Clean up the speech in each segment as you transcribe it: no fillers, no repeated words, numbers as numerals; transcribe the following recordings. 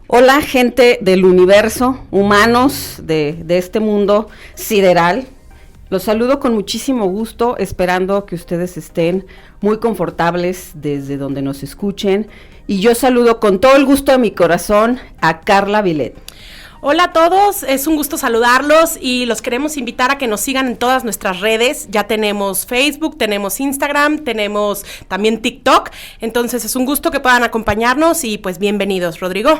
Hola, gente del universo, humanos de este mundo sideral. Los saludo con muchísimo gusto, esperando que ustedes estén muy confortables desde donde nos escuchen. Y yo saludo con todo el gusto de mi corazón a Carla Vilet. Hola a todos, es un gusto saludarlos y los queremos invitar a que nos sigan en todas nuestras redes. Ya tenemos Facebook, tenemos Instagram, tenemos también TikTok. Entonces es un gusto que puedan acompañarnos y pues bienvenidos, Rodrigo.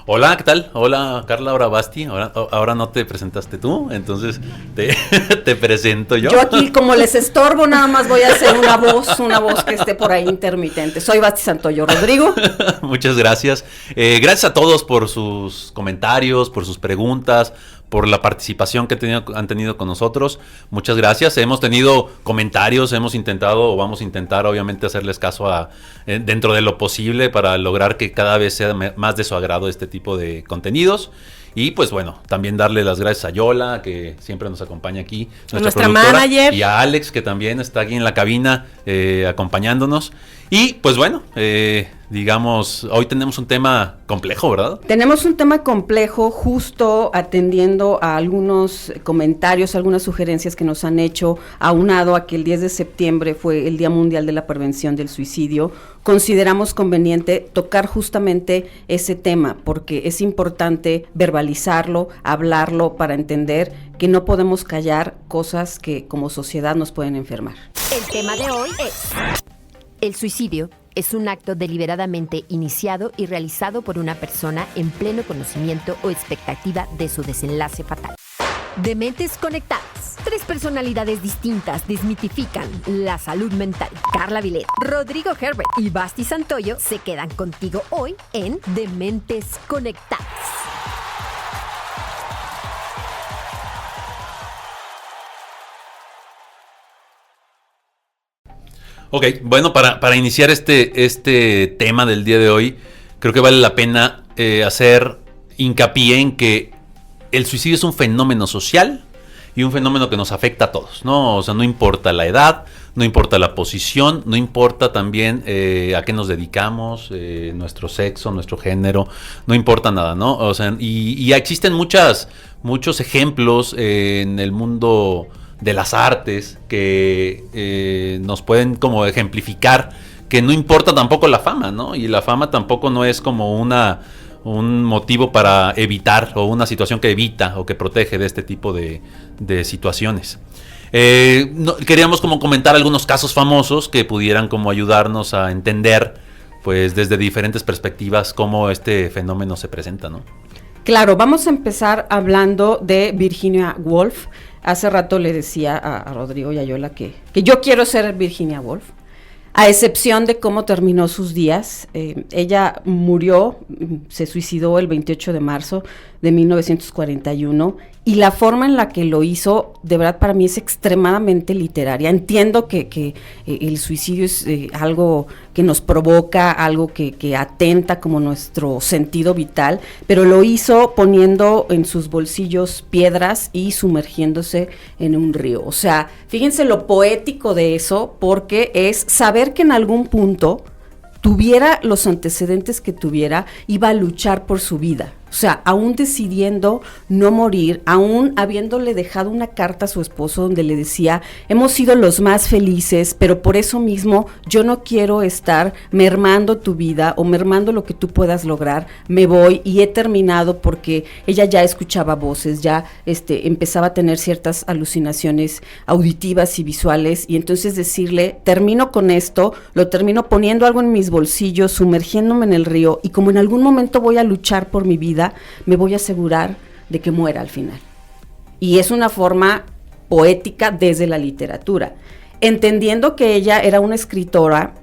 Hola, ¿qué tal? Hola, Carla, ahora Basti. Ahora no te presentaste tú, entonces te presento yo. Yo aquí, como les estorbo, nada más voy a hacer una voz que esté por ahí intermitente. Soy Basti Santoyo. Rodrigo. Muchas gracias. Gracias a todos por sus comentarios, por sus preguntas, por la participación que han tenido con nosotros. Muchas gracias. Hemos tenido comentarios, hemos intentado o vamos a intentar obviamente hacerles caso dentro de lo posible para lograr que cada vez sea más de su agrado este tipo de contenidos. Y pues bueno, también darle las gracias a Yola, que siempre nos acompaña aquí, nuestra manager, y a Alex, que también está aquí en la cabina acompañándonos. Y pues bueno, digamos, hoy tenemos un tema complejo, ¿verdad? Tenemos un tema complejo, justo atendiendo a algunos comentarios, algunas sugerencias que nos han hecho, aunado a que el 10 de septiembre fue el Día Mundial de la Prevención del Suicidio. Consideramos conveniente tocar justamente ese tema, porque es importante verbalizarlo, hablarlo, para entender que no podemos callar cosas que como sociedad nos pueden enfermar. El tema de hoy es: el suicidio es un acto deliberadamente iniciado y realizado por una persona en pleno conocimiento o expectativa de su desenlace fatal. Dementes conectadas. 3 personalidades distintas desmitifican la salud mental. Carla Vilet, Rodrigo Herbert y Basti Santoyo se quedan contigo hoy en Dementes Conectadas. Ok, bueno, para iniciar este tema del día de hoy, creo que vale la pena hacer hincapié en que el suicidio es un fenómeno social y un fenómeno que nos afecta a todos, ¿no? O sea, no importa la edad, no importa la posición, no importa también a qué nos dedicamos, nuestro sexo, nuestro género, no importa nada, ¿no? O sea, y existen muchos ejemplos en el mundo de las artes que nos pueden como ejemplificar que no importa tampoco la fama, ¿no? Y la fama tampoco no es como un motivo para evitar o una situación que evita o que protege de este tipo de situaciones. Queríamos como comentar algunos casos famosos que pudieran como ayudarnos a entender pues desde diferentes perspectivas cómo este fenómeno se presenta, ¿no? Claro, vamos a empezar hablando de Virginia Woolf. Hace rato le decía a Rodrigo y a Yola que yo quiero ser Virginia Woolf, a excepción de cómo terminó sus días. Ella murió, se suicidó el 28 de marzo de 1941, y la forma en la que lo hizo, de verdad, para mí es extremadamente literaria. Entiendo que el suicidio es algo que nos provoca, algo que atenta como nuestro sentido vital, pero lo hizo poniendo en sus bolsillos piedras y sumergiéndose en un río. O sea, fíjense lo poético de eso, porque es saber que en algún punto, tuviera los antecedentes que tuviera, iba a luchar por su vida. O sea, aún decidiendo no morir, aún habiéndole dejado una carta a su esposo donde le decía: hemos sido los más felices, pero por eso mismo yo no quiero estar mermando tu vida o mermando lo que tú puedas lograr, me voy y he terminado, porque ella ya escuchaba voces, ya empezaba a tener ciertas alucinaciones auditivas y visuales, y entonces decirle: termino con esto, lo termino poniendo algo en mis bolsillos, sumergiéndome en el río, y como en algún momento voy a luchar por mi vida, me voy a asegurar de que muera al final. Y es una forma poética desde la literatura, entendiendo que ella era una escritora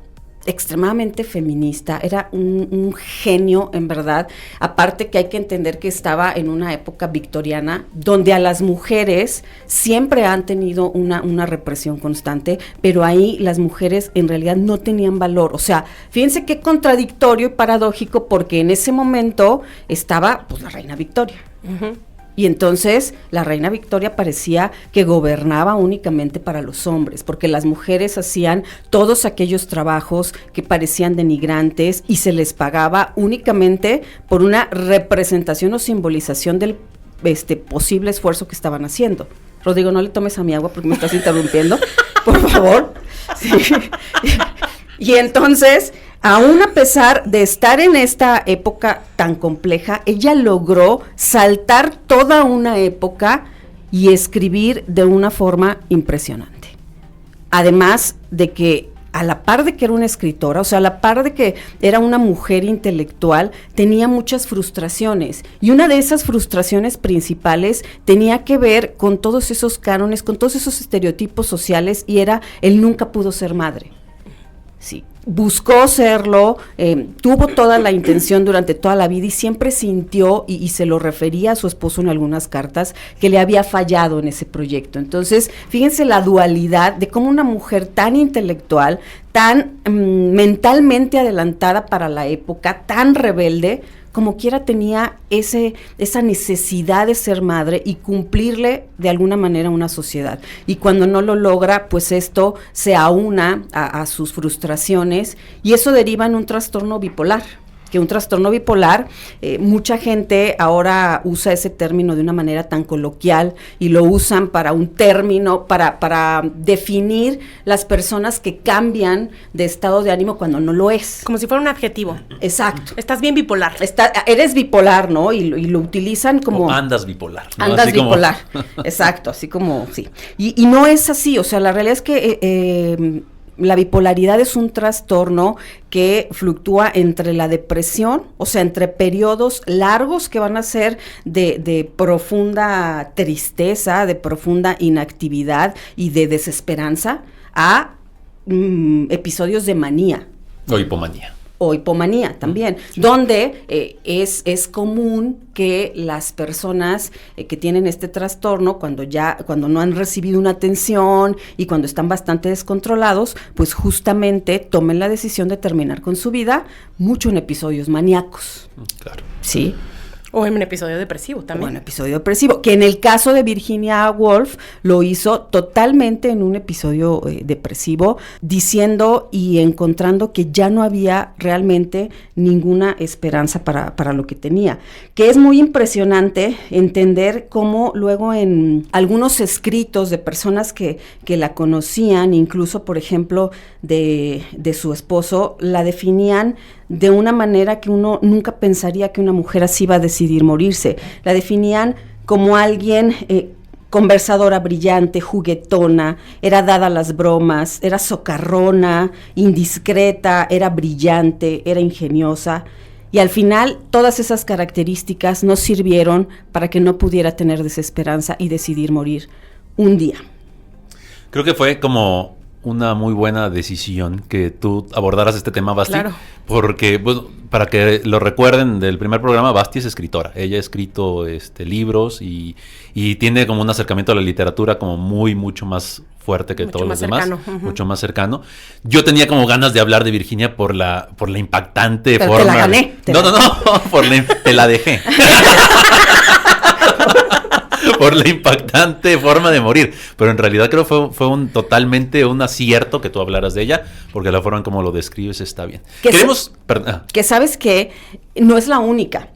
extremadamente feminista, era un genio en verdad. Aparte que hay que entender que estaba en una época victoriana donde a las mujeres siempre han tenido una represión constante, pero ahí las mujeres en realidad no tenían valor. O sea, fíjense qué contradictorio y paradójico, porque en ese momento estaba pues la reina Victoria. Uh-huh. Y entonces la reina Victoria parecía que gobernaba únicamente para los hombres, porque las mujeres hacían todos aquellos trabajos que parecían denigrantes y se les pagaba únicamente por una representación o simbolización del posible esfuerzo que estaban haciendo. Rodrigo, no le tomes a mi agua porque me estás interrumpiendo, por favor. Sí. Y entonces, aún a pesar de estar en esta época tan compleja, ella logró saltar toda una época y escribir de una forma impresionante. Además de que, a la par de que era una escritora, o sea, a la par de que era una mujer intelectual, tenía muchas frustraciones. Y una de esas frustraciones principales tenía que ver con todos esos cánones, con todos esos estereotipos sociales, y era el nunca pudo ser madre. Sí, buscó serlo, tuvo toda la intención durante toda la vida y siempre sintió, y se lo refería a su esposo en algunas cartas, que le había fallado en ese proyecto. Entonces, fíjense la dualidad de cómo una mujer tan intelectual, tan mentalmente adelantada para la época, tan rebelde, como quiera tenía esa necesidad de ser madre y cumplirle de alguna manera a una sociedad. Y cuando no lo logra, pues esto se aúna a sus frustraciones y eso deriva en un trastorno bipolar. Que un trastorno bipolar, mucha gente ahora usa ese término de una manera tan coloquial y lo usan para un término, para definir las personas que cambian de estado de ánimo cuando no lo es. Como si fuera un adjetivo. Exacto. Estás bien bipolar. Eres bipolar, ¿no? Y lo utilizan como... O andas bipolar, ¿no? Andas así bipolar, exacto, así como, sí. Y no es así, o sea, la realidad es que... la bipolaridad es un trastorno que fluctúa entre la depresión, o sea, entre periodos largos que van a ser de profunda tristeza, de profunda inactividad y de desesperanza, a episodios de manía. O hipomanía también, donde es común que las personas que tienen este trastorno, cuando no han recibido una atención y cuando están bastante descontrolados, pues justamente tomen la decisión de terminar con su vida, mucho en episodios maníacos. Claro. Sí. O en un episodio depresivo también. O en episodio depresivo, que en el caso de Virginia Woolf lo hizo totalmente en un episodio depresivo, diciendo y encontrando que ya no había realmente ninguna esperanza para lo que tenía. Que es muy impresionante entender cómo luego en algunos escritos de personas que la conocían, incluso por ejemplo de su esposo, la definían de una manera que uno nunca pensaría que una mujer así iba a decidir morirse. La definían como alguien conversadora, brillante, juguetona, era dada a las bromas, era socarrona, indiscreta, era brillante, era ingeniosa. Y al final todas esas características no sirvieron para que no pudiera tener desesperanza y decidir morir un día. Creo que fue como una muy buena decisión que tú abordaras este tema, Basti. Claro. Porque, bueno, para que lo recuerden del primer programa, Basti es escritora. Ella ha escrito libros y tiene como un acercamiento a la literatura como mucho más fuerte que todos los demás. Mucho más cercano. Yo tenía como ganas de hablar de Virginia por la impactante pero forma. Te la gané. Te la dejé. Por la impactante forma de morir, pero en realidad creo que fue totalmente un acierto que tú hablaras de ella, porque la forma en como lo describes está bien. Que sabes que no es la única.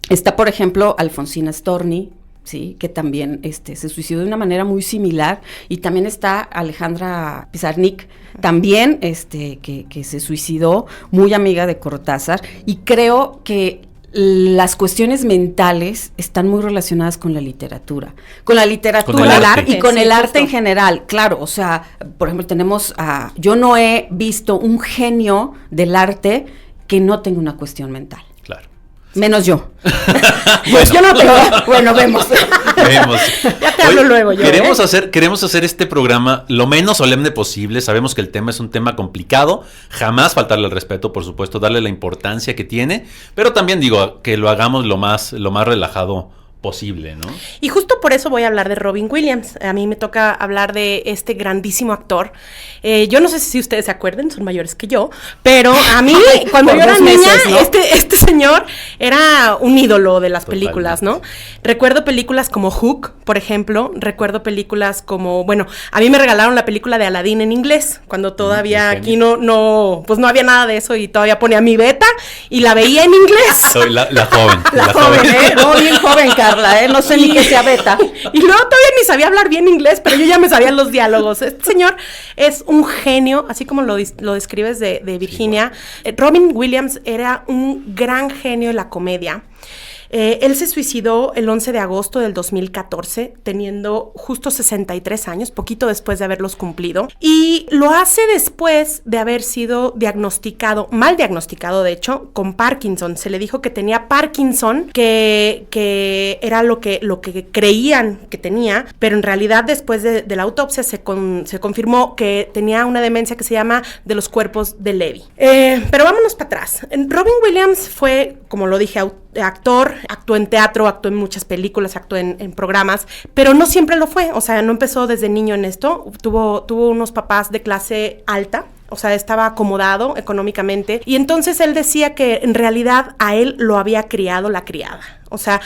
Está, por ejemplo, Alfonsina Storni, sí, que también se suicidó de una manera muy similar, y también está Alejandra Pizarnik, también que se suicidó, muy amiga de Cortázar, y creo que las cuestiones mentales están muy relacionadas con la literatura. Con la literatura con el arte. Y con el arte en general. Claro, o sea, por ejemplo, yo no he visto un genio del arte que no tenga una cuestión mental. Claro. Menos yo. Pues yo no, pero bueno, vemos. Ya te hablo luego yo. Queremos hacer este programa lo menos solemne posible. Sabemos que el tema es un tema complicado. Jamás faltarle el respeto, por supuesto, darle la importancia que tiene. Pero también digo que lo hagamos lo más relajado posible, ¿no? Y justo por eso voy a hablar de Robin Williams. A mí me toca hablar de este grandísimo actor. Yo no sé si ustedes se acuerden, son mayores que yo, pero a mí, cuando yo era niña, ¿no? este señor era un ídolo de las películas, ¿no? Recuerdo películas como Hook, por ejemplo, recuerdo películas como, bueno, a mí me regalaron la película de Aladdin en inglés, cuando todavía aquí pues no había nada de eso y todavía ponía mi beta y la veía en inglés. Soy la joven. La joven, no, bien joven, Carla, no sé ni qué sea beta. Y luego todavía ni sabía hablar bien inglés, pero yo ya me sabía los diálogos. Este señor es un genio, así como lo describes de Virginia. Robin Williams era un gran genio de la comedia. Él se suicidó el 11 de agosto del 2014, teniendo justo 63 años, poquito después de haberlos cumplido. Y lo hace después de haber sido mal diagnosticado de hecho, con Parkinson. Se le dijo que tenía Parkinson, que era lo que creían que tenía, pero en realidad después de la autopsia se confirmó que tenía una demencia que se llama de los cuerpos de Lewy. Pero vámonos para atrás. Robin Williams fue, como lo dije, actor, actuó en teatro, actuó en muchas películas, actuó en programas, pero no siempre lo fue, o sea, no empezó desde niño en esto, tuvo unos papás de clase alta, o sea, estaba acomodado económicamente, y entonces él decía que en realidad a él lo había criado la criada, o sea,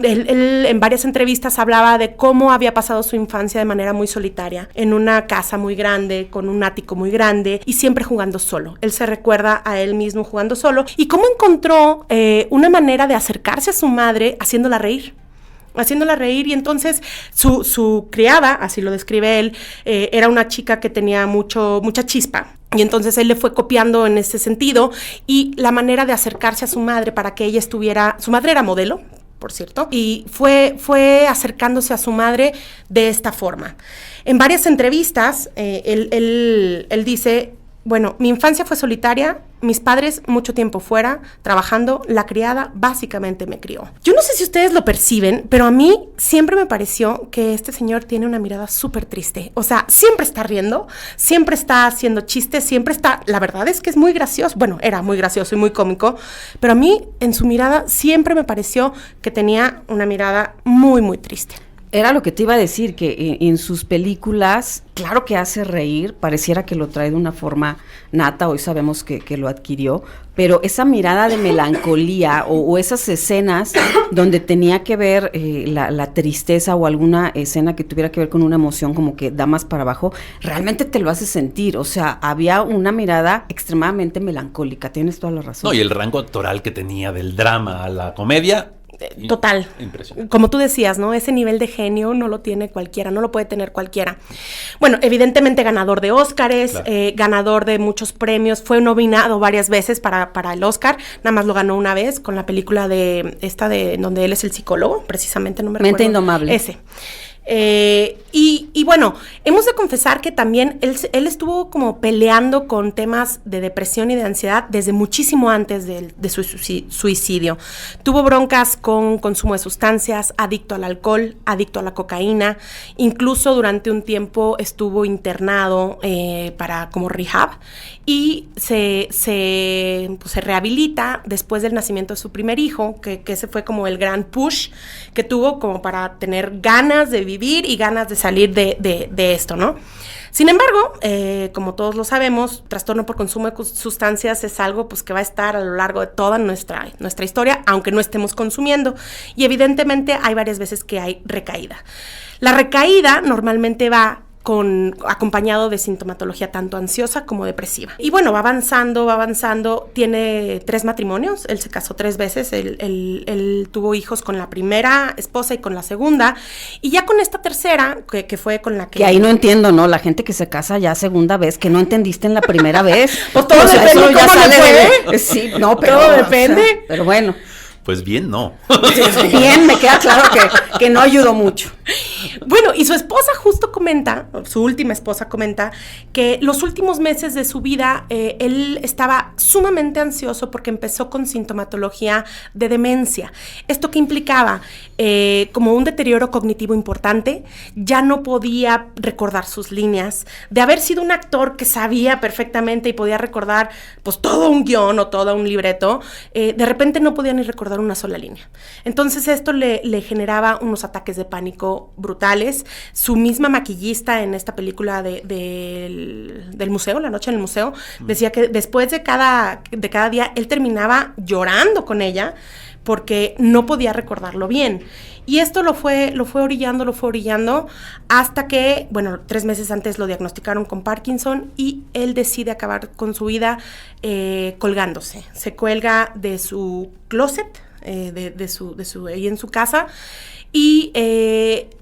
él en varias entrevistas hablaba de cómo había pasado su infancia de manera muy solitaria, en una casa muy grande, con un ático muy grande y siempre jugando solo. Él se recuerda a él mismo jugando solo y cómo encontró una manera de acercarse a su madre haciéndola reír. Y entonces su criada, así lo describe él, era una chica que tenía mucha chispa. Y entonces él le fue copiando en ese sentido y la manera de acercarse a su madre para que ella su madre era modelo, por cierto, y fue acercándose a su madre de esta forma. En varias entrevistas, él dice, bueno, mi infancia fue solitaria, mis padres mucho tiempo fuera, trabajando, la criada básicamente me crió. Yo no sé si ustedes lo perciben, pero a mí siempre me pareció que este señor tiene una mirada súper triste. O sea, siempre está riendo, siempre está haciendo chistes, la verdad es que es muy gracioso. Bueno, era muy gracioso y muy cómico, pero a mí en su mirada siempre me pareció que tenía una mirada muy, muy triste. Era lo que te iba a decir, que en sus películas, claro que hace reír, pareciera que lo trae de una forma nata, hoy sabemos que lo adquirió, pero esa mirada de melancolía o esas escenas donde tenía que ver la tristeza o alguna escena que tuviera que ver con una emoción como que da más para abajo, realmente te lo hace sentir, o sea, había una mirada extremadamente melancólica, tienes toda la razón. No, y el rango actoral que tenía del drama a la comedia. Total. Impresionante. Como tú decías, ¿no? Ese nivel de genio no lo tiene cualquiera, no lo puede tener cualquiera. Bueno, evidentemente ganador de Óscares, claro. Ganador de muchos premios, fue nominado varias veces para el Óscar, nada más lo ganó una vez con la película de donde él es el psicólogo, precisamente, no me recuerdo. Mente Indomable. Ese. Y bueno, hemos de confesar que también él estuvo como peleando con temas de depresión y de ansiedad desde muchísimo antes de su suicidio. Tuvo broncas con consumo de sustancias, adicto al alcohol, adicto a la cocaína, incluso durante un tiempo estuvo internado para como rehab y se rehabilita después del nacimiento de su primer hijo, que ese fue como el gran push que tuvo como para tener ganas de vivir y ganas de salir de esto, ¿no? Sin embargo, como todos lo sabemos, trastorno por consumo de sustancias es algo pues que va a estar a lo largo de toda nuestra historia, aunque no estemos consumiendo, y evidentemente hay varias veces que hay recaída. La recaída normalmente va acompañado de sintomatología tanto ansiosa como depresiva. Y bueno, va avanzando, tiene 3 matrimonios, él se casó 3 veces, él tuvo hijos con la primera esposa y con la segunda, y ya con esta tercera, que fue con la que... Que ahí no entiendo, ¿no? La gente que se casa ya segunda vez, que no entendiste en la primera vez. Pues todo depende cómo le fue. Sí, no, pero... Todo depende. O sea, pero bueno. Pues bien, no. Bien, me queda claro que no ayudó mucho. Bueno, y su esposa justo comenta, su última esposa comenta, que los últimos meses de su vida él estaba sumamente ansioso porque empezó con sintomatología de demencia. ¿Esto qué implicaba? Como un deterioro cognitivo importante, ya no podía recordar sus líneas. De haber sido un actor que sabía perfectamente y podía recordar pues todo un guión o todo un libreto, de repente no podía ni recordar una sola línea. Entonces esto le generaba unos ataques de pánico brutales. Su misma maquillista en esta película del museo, La noche en el museo, decía que después de cada día él terminaba llorando con ella porque no podía recordarlo bien. Y esto lo fue orillando hasta que, 3 meses antes lo diagnosticaron con Parkinson y él decide acabar con su vida colgándose. Se cuelga de su closet, ahí en su casa, y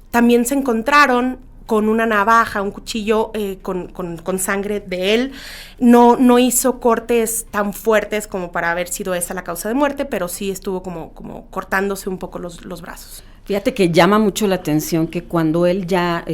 también se encontraron con una navaja, un cuchillo con sangre de él. No hizo cortes tan fuertes como para haber sido esa la causa de muerte, pero sí estuvo como cortándose un poco los brazos. Fíjate que llama mucho la atención que cuando él ya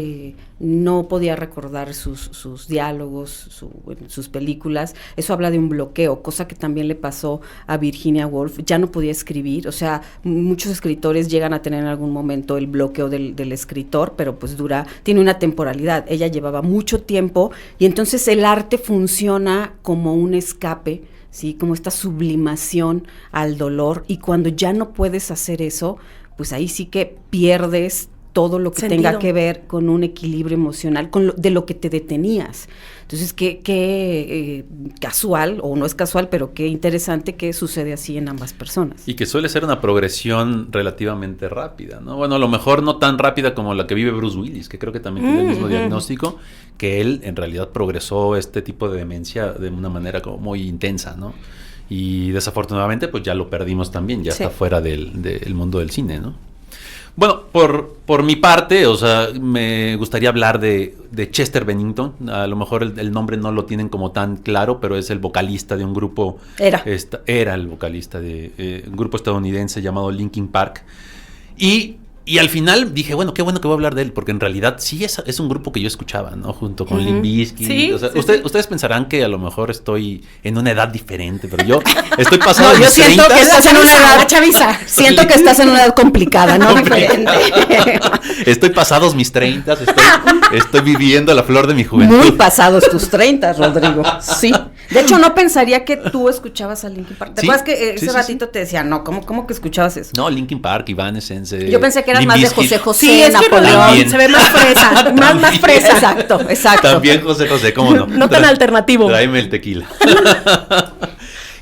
no podía recordar sus diálogos, sus películas, eso habla de un bloqueo, cosa que también le pasó a Virginia Woolf. Ya no podía escribir, o sea, muchos escritores llegan a tener en algún momento el bloqueo del escritor, pero pues tiene una temporalidad. Ella llevaba mucho tiempo y entonces el arte funciona como un escape, ¿sí? Como esta sublimación al dolor, y cuando ya no puedes hacer eso, pues ahí sí que pierdes todo lo que tenga que ver con un equilibrio emocional, de lo que te detenías. Entonces, qué casual, o no es casual, pero qué interesante que sucede así en ambas personas. Y que suele ser una progresión relativamente rápida, ¿no? Bueno, a lo mejor no tan rápida como la que vive Bruce Willis, que creo que también tiene el mismo diagnóstico, que él en realidad progresó este tipo de demencia de una manera como muy intensa, ¿no? Y desafortunadamente pues ya lo perdimos también, ya está fuera del mundo del cine, ¿no? Bueno, por mi parte, o sea, me gustaría hablar de Chester Bennington. A lo mejor el nombre no lo tienen como tan claro, pero es el vocalista de un grupo. Era el vocalista de un grupo estadounidense llamado Linkin Park. Y al final dije, bueno, qué bueno que voy a hablar de él, porque en realidad sí es un grupo que yo escuchaba, ¿no? Junto con Limp Bizkit. Sí, o sea, ustedes pensarán que a lo mejor estoy en una edad diferente, pero yo estoy pasado yo mis 30. Siento que estás en una edad, chaviza. Siento que estás en una edad complicada, ¿no? Diferente. Estoy pasados mis 30, estoy viviendo la flor de mi juventud. Muy pasados tus 30, Rodrigo. Sí. De hecho, no pensaría que tú escuchabas a Linkin Park. ¿Te acuerdas que ese ratito te decía, no, ¿cómo que escuchabas eso? No, Linkin Park, Evanescence. Yo pensé que eras más de José José, sí, es Napoleón. Que se ve más fresa, más fresa. Exacto. También José, ¿cómo no? No tan alternativo. Tráeme el tequila.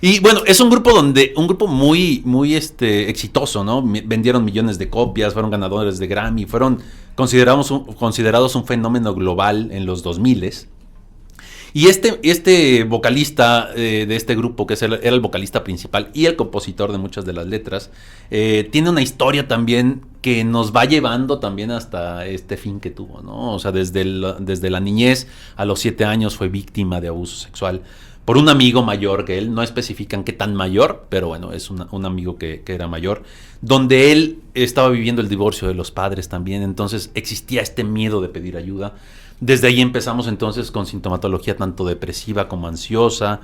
Y bueno, es un grupo muy, muy exitoso, ¿no? Vendieron millones de copias, fueron ganadores de Grammy, fueron considerados un fenómeno global en los 2000s. Y este vocalista de este grupo, que era el vocalista principal y el compositor de muchas de las letras, tiene una historia también que nos va llevando también hasta este fin que tuvo, ¿no? O sea, desde la niñez a los 7 años fue víctima de abuso sexual por un amigo mayor que él. No especifican qué tan mayor, pero bueno, es un amigo que era mayor, donde él estaba viviendo el divorcio de los padres también. Entonces existía este miedo de pedir ayuda. Desde ahí empezamos entonces con sintomatología tanto depresiva como ansiosa.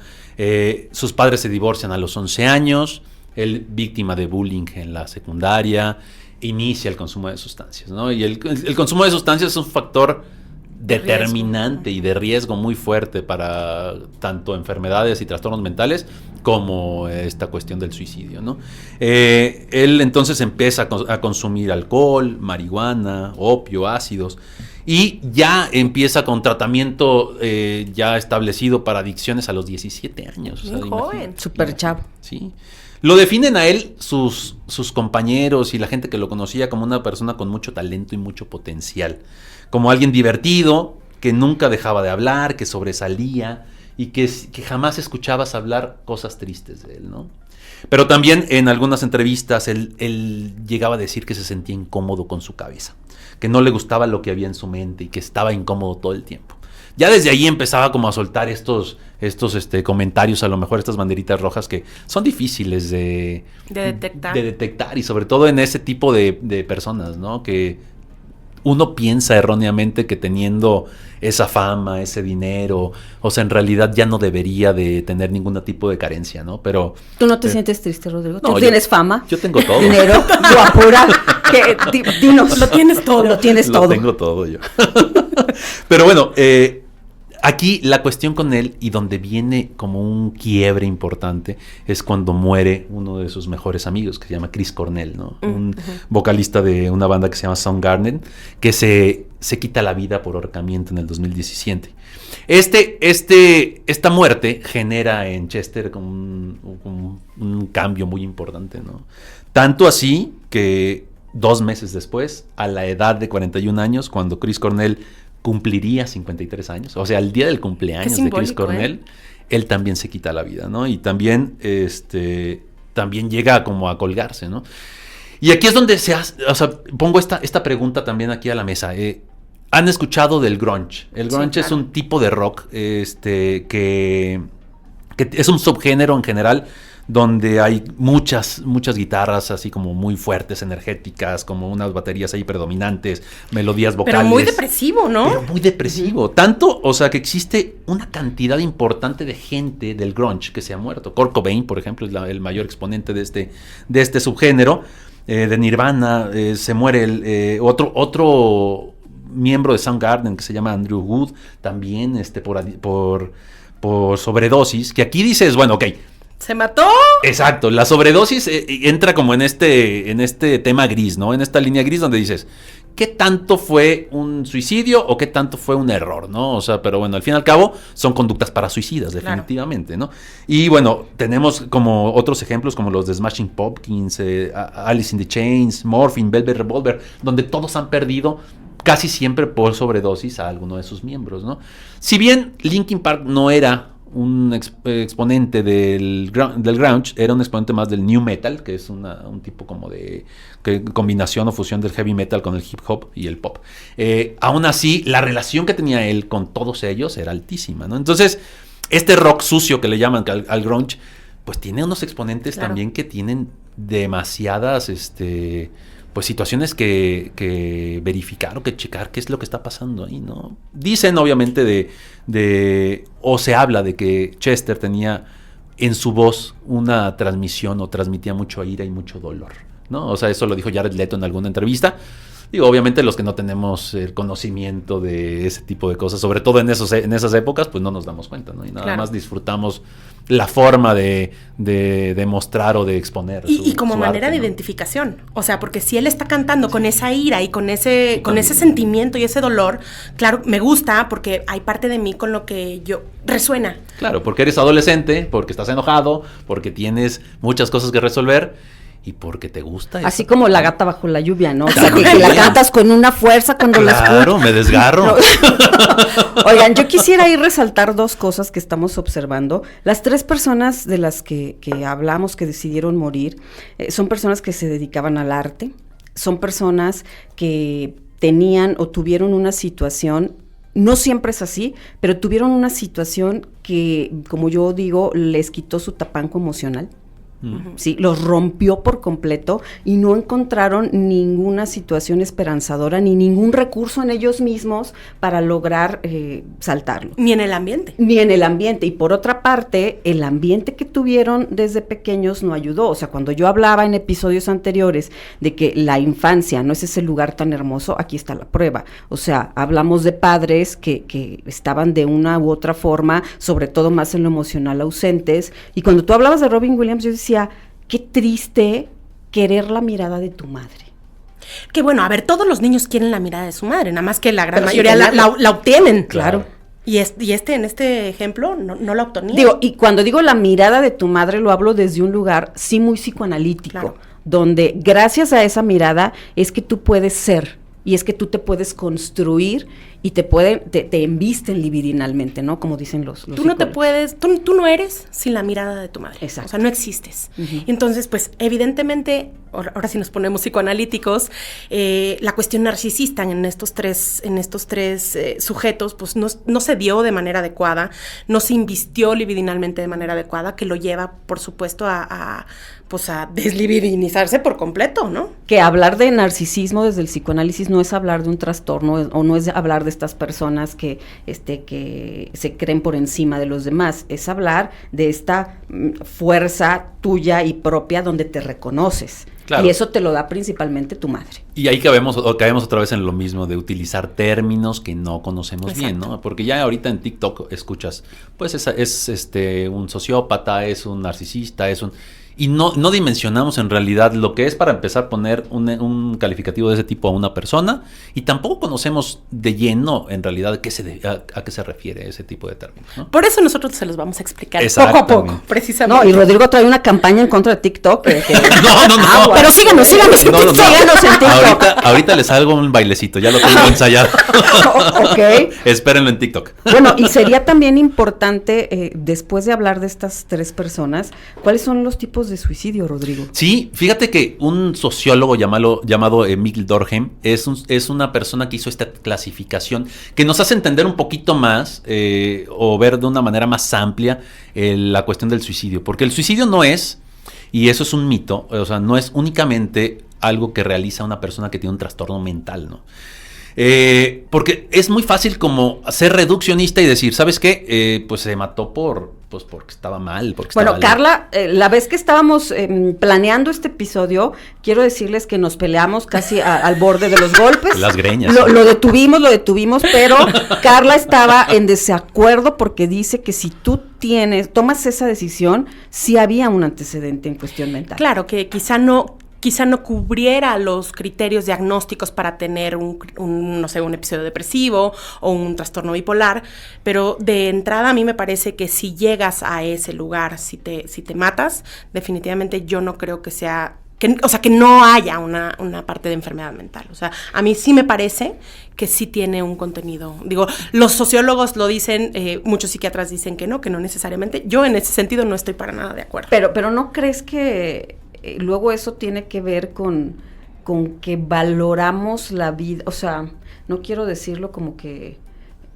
Sus padres se divorcian a los 11 años, él víctima de bullying en la secundaria, inicia el consumo de sustancias, ¿no? Y el consumo de sustancias es un factor determinante y de riesgo muy fuerte para tanto enfermedades y trastornos mentales como esta cuestión del suicidio, ¿no? Él entonces empieza a consumir alcohol, marihuana, opio, ácidos, y ya empieza con tratamiento ya establecido para adicciones a los 17 años. Muy joven. Súper chavo. Sí. Lo definen a él sus compañeros y la gente que lo conocía como una persona con mucho talento y mucho potencial. Como alguien divertido, que nunca dejaba de hablar, que sobresalía y que jamás escuchabas hablar cosas tristes de él, ¿no? Pero también en algunas entrevistas él llegaba a decir que se sentía incómodo con su cabeza, que no le gustaba lo que había en su mente y que estaba incómodo todo el tiempo. Ya desde ahí empezaba como a soltar estos comentarios, a lo mejor estas banderitas rojas que son difíciles de detectar y sobre todo en ese tipo de personas, ¿no? Que uno piensa erróneamente que teniendo esa fama, ese dinero, o sea, en realidad ya no debería de tener ningún tipo de carencia, ¿no? Pero ¿tú no te sientes triste, Rodrigo? No, ¿Tú tienes fama? Yo tengo todo. Dinero, guapura, dinos. Lo tienes todo. Lo tienes todo. Lo tengo todo yo. Pero bueno, aquí la cuestión con él y donde viene como un quiebre importante es cuando muere uno de sus mejores amigos, que se llama Chris Cornell, ¿no? Un vocalista de una banda que se llama Soundgarden, que se se quita la vida por ahorcamiento en el 2017. Esta muerte genera en Chester como un cambio muy importante, ¿no? Tanto así que 2 meses después, a la edad de 41 años, cuando Chris Cornell cumpliría 53 años, o sea, el día del cumpleaños de Chris Cornell, él también se quita la vida, ¿no? Y también, también llega como a colgarse, ¿no? Y aquí es donde pongo esta pregunta también aquí a la mesa. ¿Han escuchado del grunge? El grunge es un tipo de rock que es un subgénero en general donde hay muchas guitarras así como muy fuertes, energéticas, como unas baterías ahí predominantes, melodías vocales. Pero muy depresivo, ¿no? Pero muy depresivo. Tanto, o sea, que existe una cantidad importante de gente del grunge que se ha muerto. Kurt Cobain, por ejemplo, es el mayor exponente de este subgénero. De Nirvana, se muere otro miembro de Soundgarden que se llama Andrew Wood, también por sobredosis, que aquí dices, bueno, ok, ¿se mató? Exacto, la sobredosis entra como en este tema gris, ¿no? En esta línea gris donde dices, ¿qué tanto fue un suicidio o qué tanto fue un error, ¿no? O sea, pero bueno, al fin y al cabo son conductas parasuicidas, definitivamente, ¿no? Y bueno, tenemos como otros ejemplos como los de Smashing Pumpkins, Alice in the Chains, Morphine, Velvet Revolver, donde todos han perdido casi siempre por sobredosis a alguno de sus miembros, ¿no? Si bien Linkin Park no era un exponente del grunge, era un exponente más del new metal, que es un tipo como de combinación o fusión del heavy metal con el hip hop y el pop. Aún así, la relación que tenía él con todos ellos era altísima, ¿no? Entonces, este rock sucio que le llaman al grunge, pues tiene unos exponentes también que tienen demasiadas pues situaciones que verificar o que checar qué es lo que está pasando ahí, ¿no? Dicen obviamente o se habla de que Chester tenía en su voz una transmisión o transmitía mucho ira y mucho dolor, ¿no? O sea, eso lo dijo Jared Leto en alguna entrevista. Digo, obviamente los que no tenemos el conocimiento de ese tipo de cosas, sobre todo en esas épocas, pues no nos damos cuenta, ¿no? Y nada más disfrutamos la forma de demostrar o de exponer. Y como manera de identificación. O sea, porque si él está cantando con esa ira y con ese sentimiento y ese dolor, claro, me gusta porque hay parte de mí con lo que yo resuena. Claro, porque eres adolescente, porque estás enojado, porque tienes muchas cosas que resolver. Y porque te gusta eso. Así como La gata bajo la lluvia, ¿no? O sea, que la cantas con una fuerza cuando la escuchas. Claro, me desgarro. No. Oigan, yo quisiera ir resaltar 2 cosas que estamos observando. Las 3 personas de las que hablamos que decidieron morir son personas que se dedicaban al arte, son personas que tenían o tuvieron una situación. No siempre es así, pero tuvieron una situación que, como yo digo, les quitó su tapanco emocional. Sí, los rompió por completo y no encontraron ninguna situación esperanzadora ni ningún recurso en ellos mismos para lograr saltarlo. Ni en el ambiente. Ni en el ambiente. Y por otra parte, el ambiente que tuvieron desde pequeños no ayudó. O sea, cuando yo hablaba en episodios anteriores de que la infancia no es ese lugar tan hermoso, aquí está la prueba. O sea, hablamos de padres que estaban de una u otra forma, sobre todo más en lo emocional, ausentes. Y cuando tú hablabas de Robin Williams, yo decía, qué triste querer la mirada de tu madre. Que bueno, a ver, todos los niños quieren la mirada de su madre, nada más que la gran mayoría la obtienen. Claro. Y en este ejemplo no la obtenía. Digo, y cuando digo la mirada de tu madre, lo hablo desde un lugar sí muy psicoanalítico, donde gracias a esa mirada es que tú puedes ser, y es que tú te puedes construir y te embisten libidinalmente, ¿no? Como dicen los tú no te puedes, tú no eres sin la mirada de tu madre. Exacto. O sea, no existes. Uh-huh. Entonces, pues, evidentemente, ahora sí nos ponemos psicoanalíticos, la cuestión narcisista en estos tres sujetos, pues, no se dio de manera adecuada, no se invistió libidinalmente de manera adecuada, que lo lleva, por supuesto, a deslibidinizarse por completo, ¿no? Que hablar de narcisismo desde el psicoanálisis no es hablar de un trastorno o no es hablar de estas personas que se creen por encima de los demás, es hablar de esta fuerza tuya y propia donde te reconoces. Claro. Y eso te lo da principalmente tu madre. Y ahí caemos otra vez en lo mismo de utilizar términos que no conocemos bien, ¿no? Porque ya ahorita en TikTok escuchas, pues es un sociópata, es un narcisista, y no dimensionamos en realidad lo que es para empezar a poner un calificativo de ese tipo a una persona, y tampoco conocemos de lleno en realidad a qué se refiere ese tipo de términos, ¿no? Por eso nosotros se los vamos a explicar poco a poco, precisamente. No, y Rodrigo trae una campaña en contra de TikTok. No. Pero síganos en TikTok. Síganos en TikTok. Ahorita les salgo un bailecito, ya lo tengo ensayado. Ok. Espérenlo en TikTok. Bueno, y sería también importante, después de hablar de estas 3 personas, ¿cuáles son los tipos de suicidio, Rodrigo? Sí, fíjate que un sociólogo llamado Emil Durkheim es una persona que hizo esta clasificación que nos hace entender un poquito más o ver de una manera más amplia la cuestión del suicidio, porque el suicidio no es, y eso es un mito, o sea, no es únicamente algo que realiza una persona que tiene un trastorno mental, ¿no? Porque es muy fácil como ser reduccionista y decir, ¿sabes qué? Pues se mató porque estaba mal. Bueno, Carla, la vez que estábamos planeando este episodio, quiero decirles que nos peleamos casi al borde de los golpes. Las greñas. Lo detuvimos, pero Carla estaba en desacuerdo porque dice que si tú tomas esa decisión, sí había un antecedente en cuestión mental. Claro, que quizá no cubriera los criterios diagnósticos para tener un episodio depresivo o un trastorno bipolar, pero de entrada a mí me parece que si llegas a ese lugar, si te matas, definitivamente yo no creo que sea, que no haya una parte de enfermedad mental. O sea, a mí sí me parece que sí tiene un contenido. Digo, los sociólogos lo dicen, muchos psiquiatras dicen que no necesariamente. Yo en ese sentido no estoy para nada de acuerdo. Pero ¿no crees que luego eso tiene que ver con que valoramos la vida? O sea, no quiero decirlo como que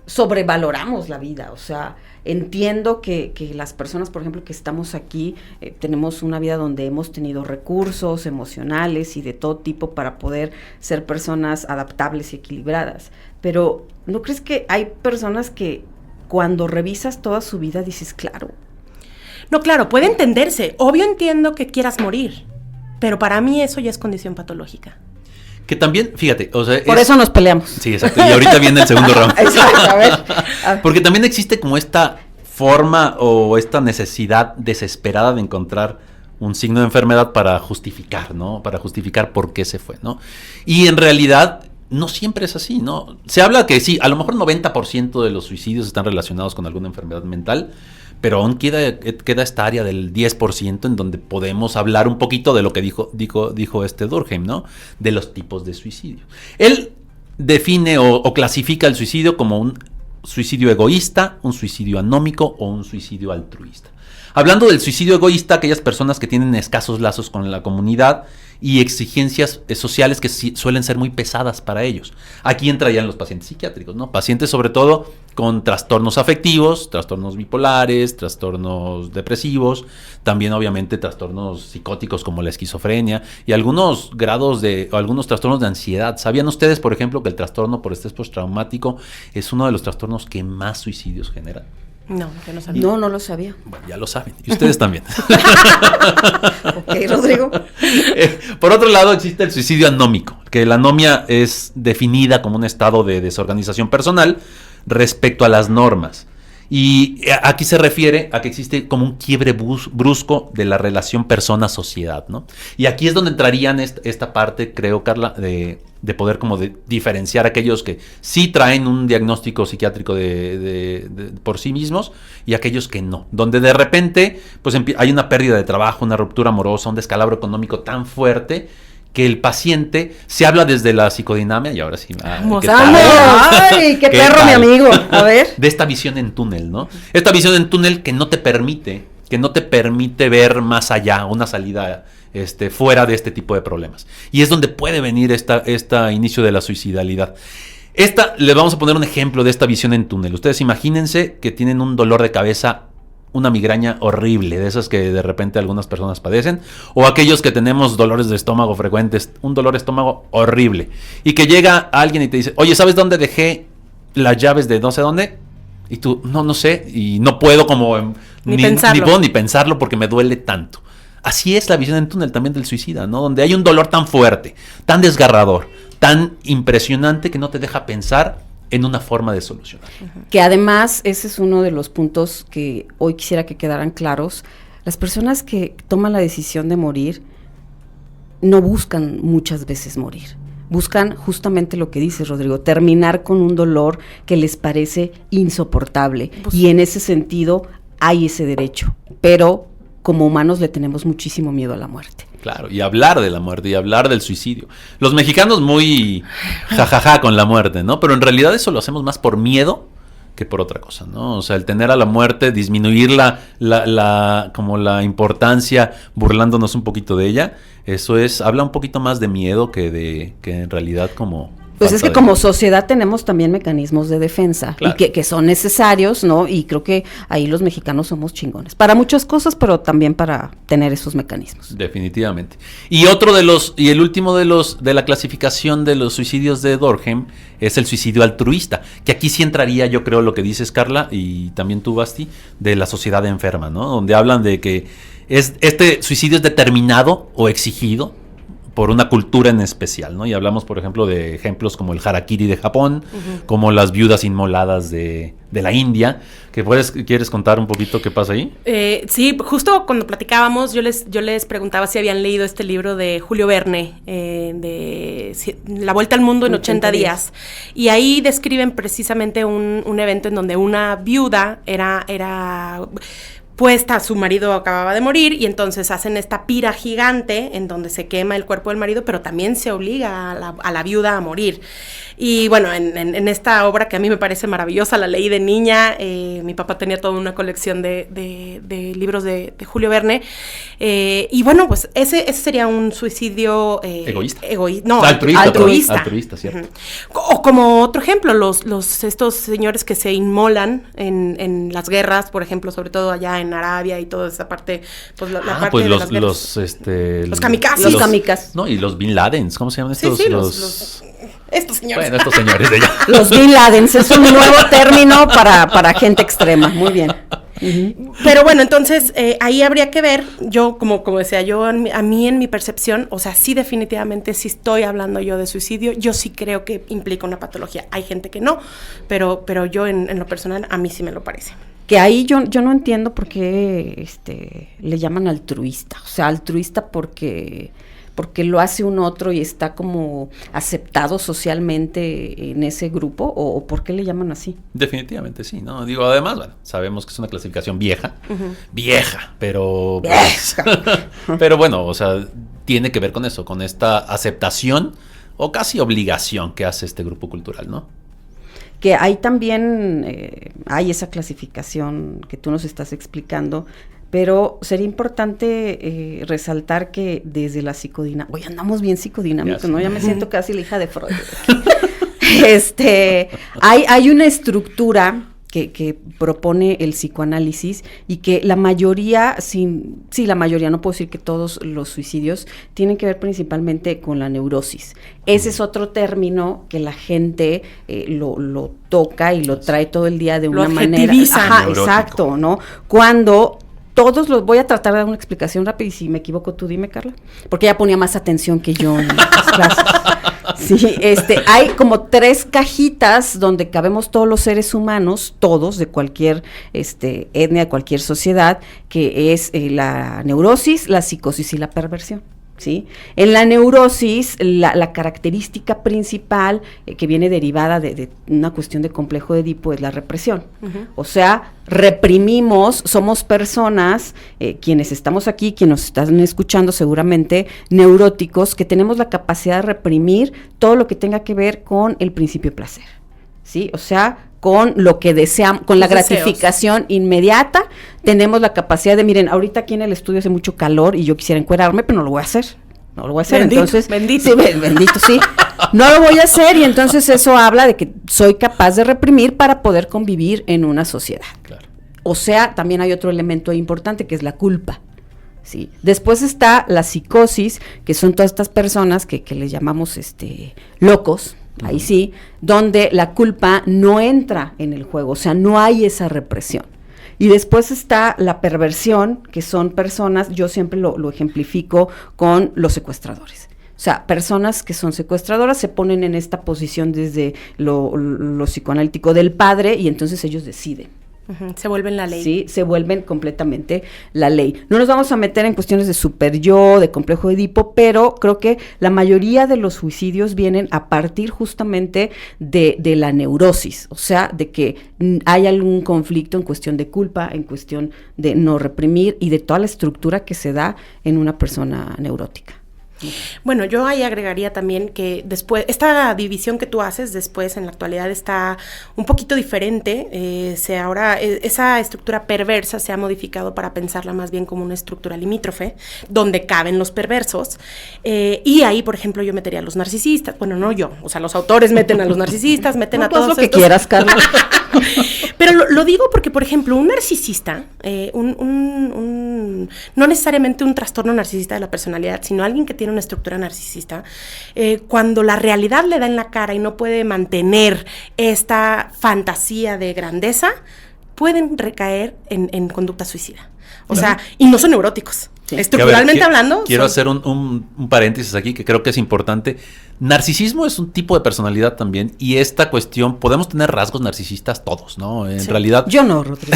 sobrevaloramos la vida. O sea, entiendo que las personas, por ejemplo, que estamos aquí, tenemos una vida donde hemos tenido recursos emocionales y de todo tipo para poder ser personas adaptables y equilibradas. Pero ¿no crees que hay personas que cuando revisas toda su vida dices, claro? No, claro, puede entenderse. Obvio entiendo que quieras morir, pero para mí eso ya es condición patológica. Que también, fíjate, o sea... Por eso nos peleamos. Sí, exacto, y ahorita viene el segundo round. Exacto, a ver. Porque también existe como esta forma o esta necesidad desesperada de encontrar un signo de enfermedad para justificar, ¿no? Para justificar por qué se fue, ¿no? Y en realidad no siempre es así, ¿no? Se habla que sí, a lo mejor 90% de los suicidios están relacionados con alguna enfermedad mental, pero aún queda esta área del 10% en donde podemos hablar un poquito de lo que dijo Durkheim, ¿no? De los tipos de suicidio. Él define o clasifica el suicidio como un suicidio egoísta, un suicidio anómico o un suicidio altruista. Hablando del suicidio egoísta, aquellas personas que tienen escasos lazos con la comunidad y exigencias sociales que suelen ser muy pesadas para ellos. Aquí entrarían los pacientes psiquiátricos, ¿no? Pacientes sobre todo con trastornos afectivos, trastornos bipolares, trastornos depresivos, también obviamente trastornos psicóticos como la esquizofrenia y algunos trastornos de ansiedad. ¿Sabían ustedes, por ejemplo, que el trastorno por estrés postraumático es uno de los trastornos que más suicidios generan? No, yo no sabía. No lo sabía. Bueno, ya lo saben. Y ustedes también. Ok, Rodrigo. Por otro lado, existe el suicidio anómico, que la anomia es definida como un estado de desorganización personal respecto a las normas. Y aquí se refiere a que existe como un quiebre brusco de la relación persona-sociedad, ¿no? Y aquí es donde entrarían esta parte, creo, Carla, de poder como de diferenciar a aquellos que sí traen un diagnóstico psiquiátrico por sí mismos y aquellos que no. Donde de repente pues hay una pérdida de trabajo, una ruptura amorosa, un descalabro económico tan fuerte que el paciente se habla desde la psicodinamia y ahora sí. ¡Ay, qué perro, mi amigo! A ver. De esta visión en túnel, ¿no? Esta visión en túnel que no te permite ver más allá, una salida fuera de este tipo de problemas. Y es donde puede venir esta inicio de la suicidalidad. Les vamos a poner un ejemplo de esta visión en túnel. Ustedes imagínense que tienen un dolor de cabeza, una migraña horrible, de esas que de repente algunas personas padecen, o aquellos que tenemos dolores de estómago frecuentes, un dolor de estómago horrible, y que llega alguien y te dice, oye, ¿sabes dónde dejé las llaves de no sé dónde? Y tú, no sé, y no puedo como ni pensarlo porque me duele tanto. Así es la visión en túnel también del suicida, ¿no? Donde hay un dolor tan fuerte, tan desgarrador, tan impresionante que no te deja pensar en una forma de solucionar. Que además ese es uno de los puntos que hoy quisiera que quedaran claros. Las personas que toman la decisión de morir no buscan muchas veces morir. Buscan justamente lo que dice Rodrigo, terminar con un dolor que les parece insoportable. Y en ese sentido hay ese derecho. Pero como humanos le tenemos muchísimo miedo a la muerte. Claro, y hablar de la muerte y hablar del suicidio. Los mexicanos muy jajaja con la muerte, ¿no? Pero en realidad eso lo hacemos más por miedo que por otra cosa, ¿no? O sea, el tener a la muerte, disminuir como la importancia, burlándonos un poquito de ella, eso habla un poquito más de miedo que en realidad como... Pues es que como sociedad tenemos también mecanismos de defensa, claro, y que son necesarios, ¿no? Y creo que ahí los mexicanos somos chingones. Para muchas cosas, pero también para tener esos mecanismos. Definitivamente. Y el último de la clasificación de los suicidios de Durkheim es el suicidio altruista, que aquí sí entraría, yo creo, lo que dices, Carla, y también tú, Basti, de la sociedad enferma, ¿no? Donde hablan de que este suicidio es determinado o exigido por una cultura en especial, ¿no? Y hablamos, por ejemplo, de ejemplos como el harakiri de Japón, como las viudas inmoladas de la India. ¿Quieres contar un poquito qué pasa ahí? Sí, justo cuando platicábamos, yo les preguntaba si habían leído este libro de Julio Verne, de La Vuelta al Mundo en 80 días. Y ahí describen precisamente un evento en donde una viuda era puesta, su marido acababa de morir, y entonces hacen esta pira gigante en donde se quema el cuerpo del marido, pero también se obliga a la viuda a morir. Y bueno, en esta obra que a mí me parece maravillosa, la leí de niña, mi papá tenía toda una colección de libros de Julio Verne, y bueno, pues ese sería un suicidio... ¿Egoísta? No, altruista. Altruista, cierto. O como otro ejemplo, estos señores que se inmolan en las guerras, por ejemplo, sobre todo allá en Arabia y toda esa parte, pues la parte pues de las guerras. Los kamikazes. Los kamikazes. No, y los Bin Ladens, ¿cómo se llaman estos? Sí, estos señores. Bueno, estos señores de allá. Los Bin Ladens es un nuevo término para gente extrema. Muy bien. Uh-huh. Pero bueno, entonces ahí habría que ver, yo como decía, a mí en mi percepción, o sea, sí definitivamente sí estoy hablando yo de suicidio, yo sí creo que implica una patología. Hay gente que no, pero yo en lo personal a mí sí me lo parece. Que ahí yo no entiendo por qué le llaman altruista, o sea, altruista porque lo hace un otro y está como aceptado socialmente en ese grupo, o por qué le llaman así. Definitivamente sí, ¿no? Digo, además, bueno, sabemos que es una clasificación vieja, pero pero bueno, o sea, tiene que ver con eso, con esta aceptación o casi obligación que hace este grupo cultural, ¿no? Que ahí también hay esa clasificación que tú nos estás explicando, pero sería importante resaltar que desde la psicodinámica, oye, andamos bien psicodinámicos, ¿no? Ya me siento casi la hija de Freud. Hay una estructura que propone el psicoanálisis y que la mayoría, la mayoría, no puedo decir que todos los suicidios, tienen que ver principalmente con la neurosis. Ese es otro término que la gente lo toca y lo trae todo el día de una manera. Ajá, exacto, ¿no? Cuando voy a tratar de dar una explicación rápida y si me equivoco tú dime, Carla, porque ella ponía más atención que yo en las clases. Sí, hay como 3 cajitas donde cabemos todos los seres humanos, todos, de cualquier etnia, de cualquier sociedad, que es la neurosis, la psicosis y la perversión. ¿Sí? En la neurosis, la característica principal que viene derivada de una cuestión de complejo de Edipo es la represión. O sea, reprimimos, somos personas, quienes estamos aquí, quienes nos están escuchando seguramente, neuróticos, que tenemos la capacidad de reprimir todo lo que tenga que ver con el principio de placer. ¿Sí? O sea, con lo que deseamos, con la gratificación inmediata, tenemos la capacidad de, miren, ahorita aquí en el estudio hace mucho calor y yo quisiera encuerarme, pero no lo voy a hacer. Bendito, entonces, bendito. Sí, bendito, sí. No lo voy a hacer y entonces eso habla de que soy capaz de reprimir para poder convivir en una sociedad. Claro. O sea, también hay otro elemento importante que es la culpa. Sí. Después está la psicosis, que son todas estas personas que les llamamos locos. Ahí sí, donde la culpa no entra en el juego, o sea, no hay esa represión. Y después está la perversión, que son personas, yo siempre lo ejemplifico con los secuestradores. O sea, personas que son secuestradoras se ponen en esta posición desde lo psicoanalítico del padre y entonces ellos deciden. Se vuelven la ley. Sí, se vuelven completamente la ley. No nos vamos a meter en cuestiones de super yo, de complejo de Edipo, pero creo que la mayoría de los suicidios vienen a partir justamente de la neurosis, o sea, de que hay algún conflicto en cuestión de culpa, en cuestión de no reprimir y de toda la estructura que se da en una persona neurótica. Bueno, yo ahí agregaría también que después, esta división que tú haces después en la actualidad está un poquito diferente, ahora esa estructura perversa se ha modificado para pensarla más bien como una estructura limítrofe, donde caben los perversos, y ahí, por ejemplo, yo metería a los narcisistas, bueno, no yo, o sea, los autores meten a los narcisistas, meten a todos lo que quieras, Carla. Pero lo digo porque, por ejemplo, un narcisista, no necesariamente un trastorno narcisista de la personalidad, sino alguien que tiene una estructura narcisista, cuando la realidad le da en la cara y no puede mantener esta fantasía de grandeza, pueden recaer en conducta suicida. O sea, y no son neuróticos. Sí. Estructuralmente hablando. Quiero hacer un paréntesis aquí que creo que es importante. Narcisismo es un tipo de personalidad también, y esta cuestión, podemos tener rasgos narcisistas todos, ¿no? En realidad. Yo no, Rodrigo.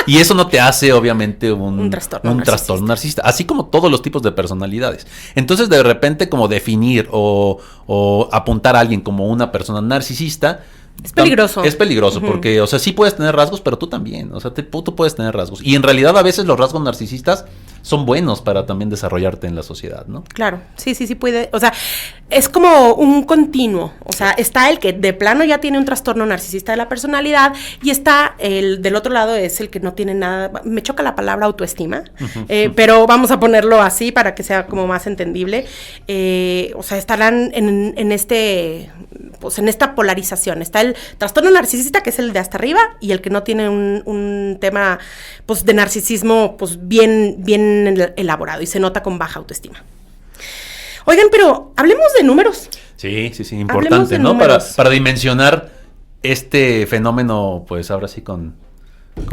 Y eso no te hace, obviamente, un trastorno narcisista, así como todos los tipos de personalidades. Entonces, de repente, como definir o apuntar a alguien como una persona narcisista, es peligroso. Es peligroso porque, o sea, sí puedes tener rasgos, pero tú también. O sea, tú puedes tener rasgos. Y en realidad a veces los rasgos narcisistas son buenos para también desarrollarte en la sociedad, ¿no? Claro, sí puede. O sea, es como un continuo. O sea, está el que de plano ya tiene un trastorno narcisista de la personalidad, y está el del otro lado, es el que no tiene nada. Me choca la palabra autoestima, pero vamos a ponerlo así para que sea como más entendible. O sea, estarán en esta polarización. Está el trastorno narcisista, que es el de hasta arriba, y el que no tiene un tema, pues, de narcisismo, pues, bien elaborado, y se nota con baja autoestima. Oigan, pero hablemos de números. Sí, importante, ¿no? Para dimensionar este fenómeno, pues ahora sí con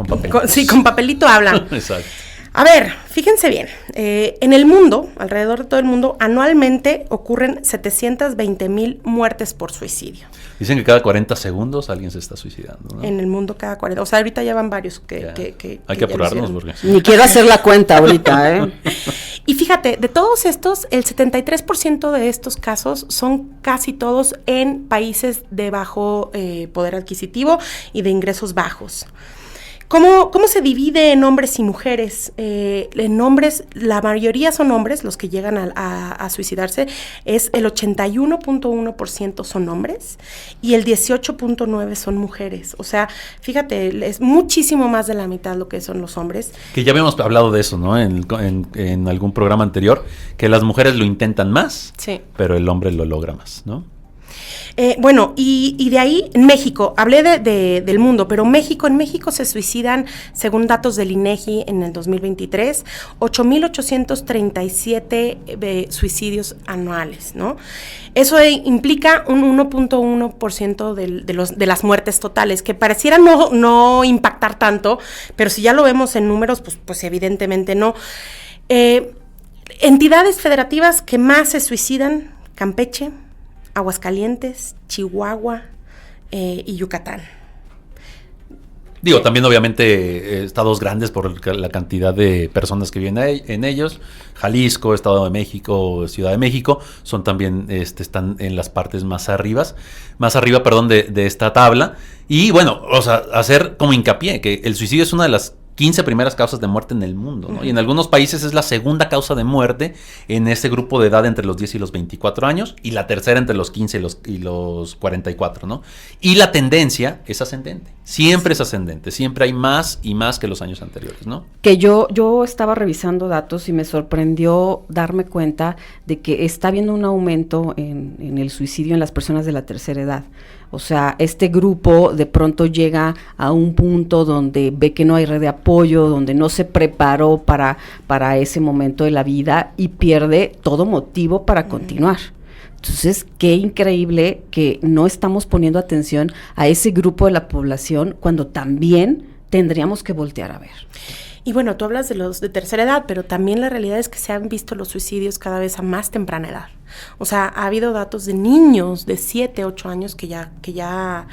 papel. Sí, con papelito hablan. Exacto. A ver, fíjense bien, en el mundo, alrededor de todo el mundo, anualmente ocurren 720,000 muertes por suicidio. Dicen que cada 40 segundos alguien se está suicidando, ¿no? En el mundo cada 40, o sea, ahorita ya van varios hay que apurarnos, porque... Ni quiero hacer la cuenta ahorita, ¿eh? Y fíjate, de todos estos, el 73% de estos casos son casi todos en países de bajo poder adquisitivo y de ingresos bajos. ¿Cómo se divide en hombres y mujeres? En hombres, la mayoría son hombres los que llegan a suicidarse. Es el 81.1% son hombres y el 18.9% son mujeres. O sea, fíjate, es muchísimo más de la mitad lo que son los hombres. Que ya habíamos hablado de eso, ¿no? En algún programa anterior, que las mujeres lo intentan más, sí, pero el hombre lo logra más, ¿no? Bueno, y de ahí, en México, hablé del mundo, pero en México se suicidan, según datos del INEGI en el 2023, 8,837 suicidios anuales, ¿no? Eso implica un 1.1% de las muertes totales, que pareciera no impactar tanto, pero si ya lo vemos en números, pues evidentemente no. Entidades federativas que más se suicidan: Campeche, Aguascalientes, Chihuahua y Yucatán. Digo, también obviamente estados grandes por la cantidad de personas que viven en ellos. Jalisco, Estado de México, Ciudad de México, son también, están en las partes más arriba, de esta tabla. Y bueno, o sea, hacer como hincapié que el suicidio es una de las 15 primeras causas de muerte en el mundo, ¿no? Y en algunos países es la segunda causa de muerte en ese grupo de edad entre los 10 y los 24 años, y la tercera entre los 15 y los 44, ¿no? Y la tendencia es ascendente, siempre es ascendente, siempre hay más y más que los años anteriores, ¿no? Que yo estaba revisando datos y me sorprendió darme cuenta de que está habiendo un aumento en el suicidio en las personas de la tercera edad. O sea, este grupo de pronto llega a un punto donde ve que no hay red de apoyo, donde no se preparó para ese momento de la vida y pierde todo motivo para continuar. Entonces, qué increíble que no estamos poniendo atención a ese grupo de la población cuando también tendríamos que voltear a ver. Y bueno, tú hablas de los de tercera edad, pero también la realidad es que se han visto los suicidios cada vez a más temprana edad. O sea, ha habido datos de niños de 7, 8 años que ya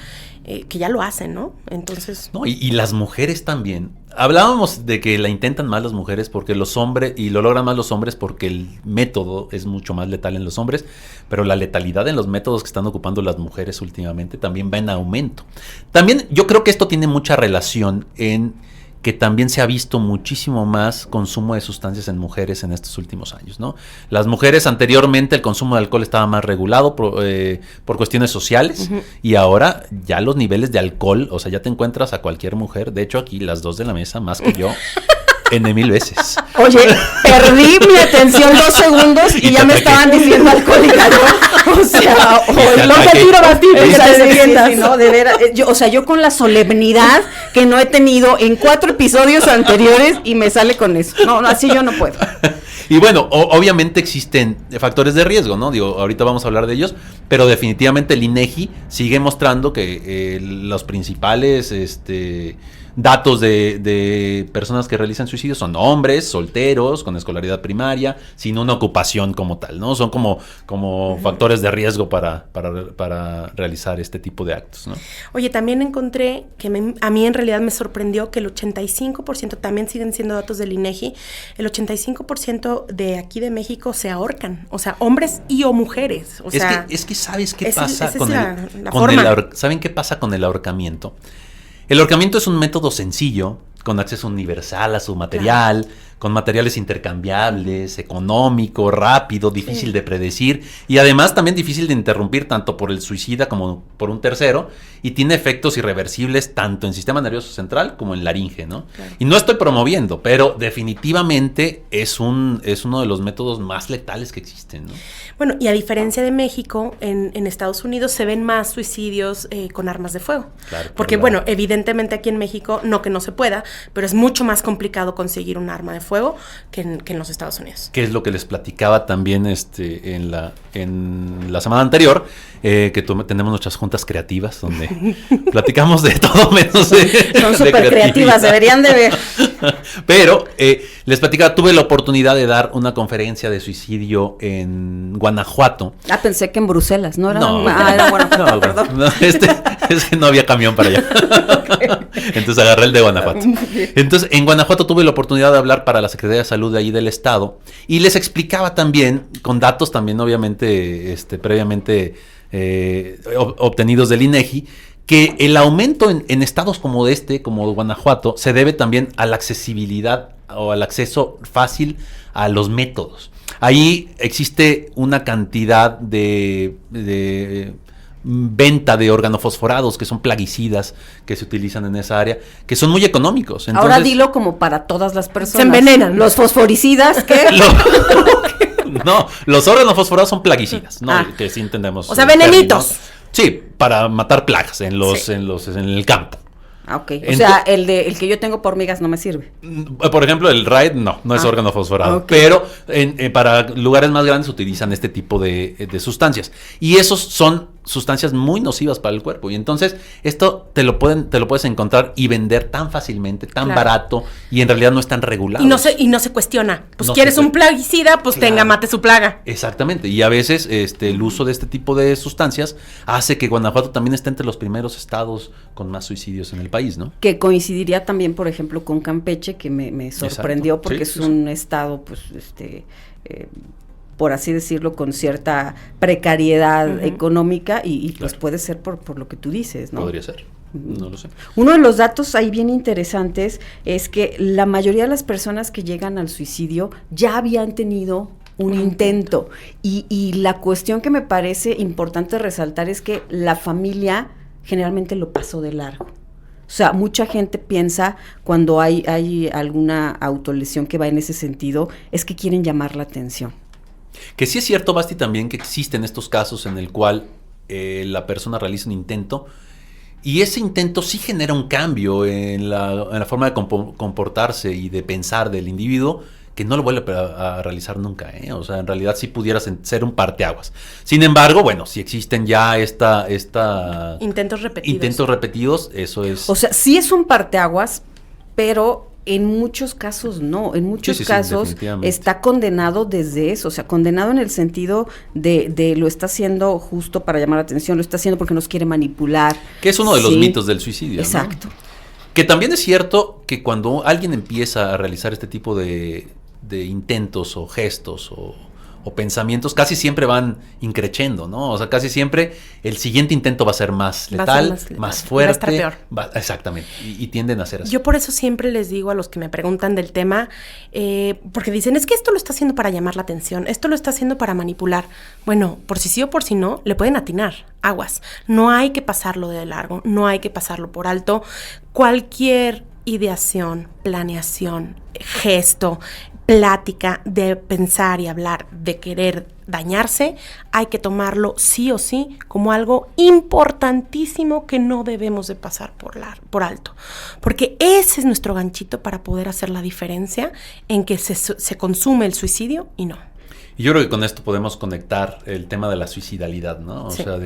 que ya lo hacen, ¿no? Entonces... No, y las mujeres también. Hablábamos de que la intentan más las mujeres porque los hombres, y lo logran más los hombres porque el método es mucho más letal en los hombres, pero la letalidad en los métodos que están ocupando las mujeres últimamente también va en aumento. También yo creo que esto tiene mucha relación en que también se ha visto muchísimo más consumo de sustancias en mujeres en estos últimos años, ¿no? Las mujeres anteriormente el consumo de alcohol estaba más regulado por cuestiones sociales, y ahora ya los niveles de alcohol, o sea, ya te encuentras a cualquier mujer, de hecho aquí las dos de la mesa, más que yo, N,000 veces. Oye, perdí mi atención 2 segundos y ya me estaban diciendo alcohólica, ¿no? O sea, no te tiro bastito, que te defiendas. Sí, no, de veras, yo con la solemnidad que no he tenido en 4 episodios anteriores y me sale con eso. No, así yo no puedo. Y bueno, obviamente existen factores de riesgo, ¿no? Digo, ahorita vamos a hablar de ellos, pero definitivamente el INEGI sigue mostrando que los principales datos de personas que realizan suicidios son hombres, solteros, con escolaridad primaria, sin una ocupación como tal, ¿no? Son como factores de riesgo para realizar este tipo de actos, ¿no? Oye, también encontré que a mí en realidad me sorprendió que el 85%, también siguen siendo datos del INEGI, el 85% de aquí de México se ahorcan, o sea, hombres y o mujeres. O sea, es que ¿sabes qué pasa ¿saben qué pasa con el ahorcamiento? El ahorcamiento es un método sencillo, con acceso universal a su material, claro, con materiales intercambiables, económico, rápido, difícil de predecir y además también difícil de interrumpir tanto por el suicida como por un tercero, y tiene efectos irreversibles tanto en sistema nervioso central como en laringe, ¿no? Claro. Y no estoy promoviendo, pero definitivamente es uno de los métodos más letales que existen, ¿no? Bueno, y a diferencia de México, en Estados Unidos se ven más suicidios con armas de fuego. Claro, porque, bueno, evidentemente aquí en México, no que no se pueda, pero es mucho más complicado conseguir un arma de fuego que en los Estados Unidos. Que es lo que les platicaba también en la semana anterior, que tenemos nuestras juntas creativas, donde platicamos de todo menos de... Son súper creativas, deberían de ver. Pero les platicaba, tuve la oportunidad de dar una conferencia de suicidio en Guanajuato. Ah, pensé que en Bruselas, ¿no? Era Guanajuato. No, perdón. No, es que no había camión para allá. Okay. Entonces agarré el de Guanajuato. Entonces, en Guanajuato tuve la oportunidad de hablar para la Secretaría de Salud de ahí del estado y les explicaba también, con datos también obviamente previamente obtenidos del INEGI, que el aumento en estados como como Guanajuato, se debe también a la accesibilidad o al acceso fácil a los métodos. Ahí existe una cantidad de venta de organofosforados, que son plaguicidas que se utilizan en esa área, que son muy económicos. Entonces, ahora dilo como para todas las personas. Se envenenan. Los fosforicidas, ¿qué? No, los organofosforados son plaguicidas, ¿no? Que sí entendemos. O sea, venenitos. Término. Sí, para matar plagas en el campo. Ah, ok. O sea, el que yo tengo por hormigas no me sirve. Por ejemplo, el RAID no es organofosforado. Okay. Pero para lugares más grandes utilizan este tipo de sustancias. Y esos son sustancias muy nocivas para el cuerpo. Y entonces, esto te lo puedes encontrar y vender tan fácilmente, tan barato, y en realidad no es tan regulado. Y no se cuestiona. Pues quieres un plaguicida, pues mate su plaga. Exactamente. Y a veces el uso de este tipo de sustancias hace que Guanajuato también esté entre los primeros estados con más suicidios en el país, ¿no? Que coincidiría también, por ejemplo, con Campeche, que me sorprendió. Exacto. Porque es un estado, pues, por así decirlo, con cierta precariedad económica y pues puede ser por lo que tú dices, ¿no? Podría ser, no lo sé. Uno de los datos ahí bien interesantes es que la mayoría de las personas que llegan al suicidio ya habían tenido un intento, y la cuestión que me parece importante resaltar es que la familia generalmente lo pasó de largo. O sea, mucha gente piensa cuando hay alguna autolesión que va en ese sentido, es que quieren llamar la atención. Que sí es cierto, Basti, también que existen estos casos en el cual la persona realiza un intento y ese intento sí genera un cambio en la forma de comportarse y de pensar del individuo, que no lo vuelve a realizar nunca, ¿eh? O sea, en realidad sí pudiera ser un parteaguas. Sin embargo, bueno, si existen ya intentos repetidos. Intentos repetidos, eso es... O sea, sí es un parteaguas, pero en muchos casos no, en muchos Sí, casos definitivamente. está condenado desde eso, o sea, condenado en el sentido de lo está haciendo justo para llamar la atención, lo está haciendo porque nos quiere manipular. Que es uno de los Sí, mitos del suicidio, ¿no? Exacto. Que también es cierto que cuando alguien empieza a realizar este tipo de intentos o gestos o pensamientos, casi siempre van increciendo, ¿no? O sea, casi siempre el siguiente intento va a ser más Va a ser letal, más letal. más Va a fuerte. estar peor. Exactamente. Y tienden a ser así. Yo por eso siempre les digo a los que me preguntan del tema, porque dicen, es que esto lo está haciendo para llamar la atención, esto lo está haciendo para manipular. Bueno, por si sí o por si no, le pueden atinar, aguas. No hay que pasarlo de largo, no hay que pasarlo por alto. Cualquier ideación, planeación, gesto, plática de pensar y hablar, de querer dañarse, hay que tomarlo sí o sí como algo importantísimo que no debemos de pasar por alto. Porque ese es nuestro ganchito para poder hacer la diferencia en que se consume el suicidio y no. Y yo creo que con esto podemos conectar el tema de la suicidalidad, ¿no? O Sí. sea,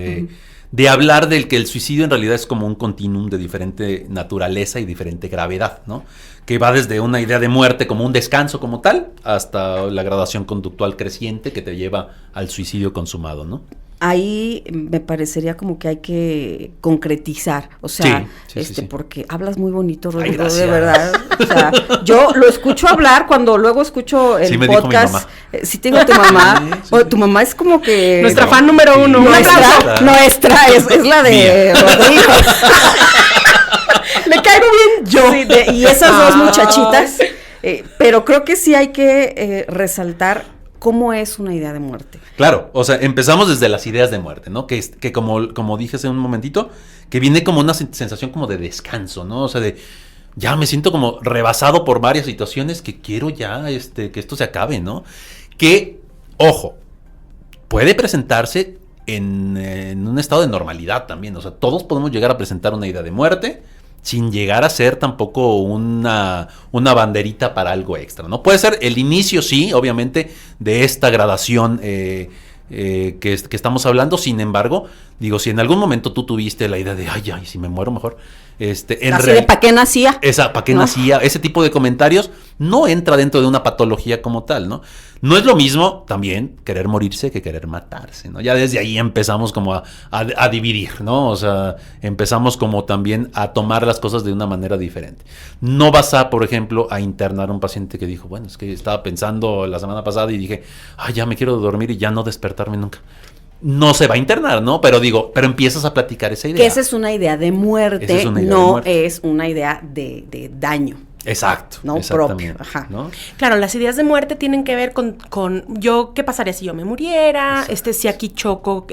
de hablar del que el suicidio en realidad es como un continuum de diferente naturaleza y diferente gravedad, ¿no? Que va desde una idea de muerte como un descanso como tal, hasta la gradación conductual creciente que te lleva al suicidio consumado, ¿no? Ahí me parecería como que hay que concretizar, o sea, Sí. porque hablas muy bonito, Rodrigo, gracias. de verdad. O sea, yo lo escucho hablar cuando luego escucho el Sí me dijo mi podcast. mamá. Sí tengo a tu mamá. Sí. O tu mamá es como que Nuestra No, fan número uno. sí. Un aplauso. nuestra es la de Mía. Rodrigo. Me caigo bien yo. Sí, y esas dos muchachitas. Pero creo que sí hay que resaltar cómo es una idea de muerte. Claro, o sea, empezamos desde las ideas de muerte, ¿no? Que como dije hace un momentito, que viene como una sensación como de descanso, ¿no? O sea, de ya me siento como rebasado por varias situaciones que quiero ya que esto se acabe, ¿no? Que, ojo, puede presentarse en un estado de normalidad también. O sea, todos podemos llegar a presentar una idea de muerte sin llegar a ser tampoco una banderita para algo extra, ¿no? Puede ser el inicio, sí, obviamente, de esta gradación que estamos hablando. Sin embargo, digo, si en algún momento tú tuviste la idea de, ay, si me muero mejor, Así de ¿para qué nacía? ¿para qué ¿No? nacía? Ese tipo de comentarios no entra dentro de una patología como tal, ¿no? No es lo mismo también querer morirse que querer matarse, ¿no? Ya desde ahí empezamos como a dividir, ¿no? O sea, empezamos como también a tomar las cosas de una manera diferente. No vas a, por ejemplo, a internar a un paciente que dijo, bueno, es que estaba pensando la semana pasada y dije, ay, ya me quiero dormir y ya no despertarme nunca. No se va a internar, ¿no? Pero empiezas a platicar esa idea. Que esa es una idea de muerte, Esa es una idea de no muerte. es una idea de daño. Exacto. No exactamente, propio, ajá. ¿no? Claro, las ideas de muerte tienen que ver con yo, ¿qué pasaría si yo me muriera? Si aquí choco,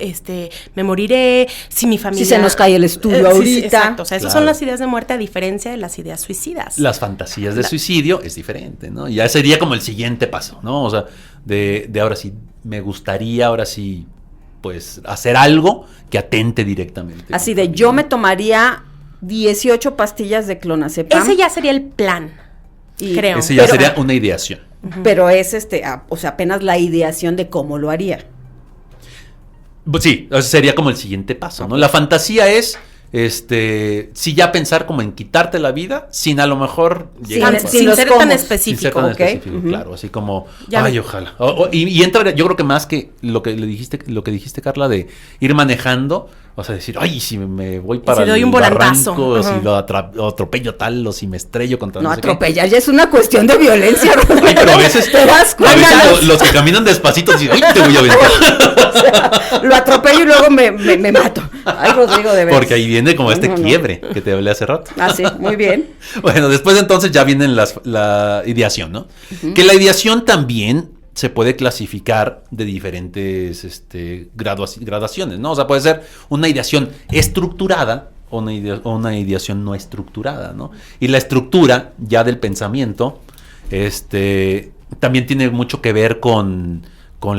me moriré, si mi familia... Si se nos cae el estudio sí, ahorita. exacto, o sea, esas Claro. son las ideas de muerte a diferencia de las ideas suicidas. Las fantasías de suicidio es diferente, ¿no? Ya sería como el siguiente paso, ¿no? O sea, de ahora sí, me gustaría, ahora sí, pues, hacer algo que atente directamente. Así de, yo me tomaría 18 pastillas de clonazepam. Ese ya sería el plan, creo. Ese ya Pero- sería una ideación. Pero es o sea, apenas la ideación de cómo lo haría. Pues sí, ese sería como el siguiente paso, ¿no? La fantasía es, sí ya pensar como en quitarte la vida, sin a lo mejor llegar a- sin los ser tan cómo. Sin ser específico. tan ¿ok? específico, Ujú. claro, así como, Ya ay, me- ojalá. Y entra, yo creo que más que lo que dijiste, Carla, de ir manejando, o sea, decir, ay, si me voy para si doy un volantazo, barranco, o si ajá. lo atropello tal, o si me estrello contra No, sé qué. atropellar ya es una cuestión de violencia. Ay, pero a veces, ¿Te das a cuenta? veces los que caminan despacito dicen, ay, te voy a aventar. O sea, lo atropello y luego me mato. Ay, Rodrigo, de verdad. Porque ahí viene como este No, no. quiebre que te hablé hace rato. Ah, sí, muy bien. Bueno, después entonces ya vienen la ideación, ¿no? Que la ideación también se puede clasificar de diferentes gradaciones, ¿no? O sea, puede ser una ideación estructurada o una ideación no estructurada, ¿no? Y la estructura ya del pensamiento, también tiene mucho que ver con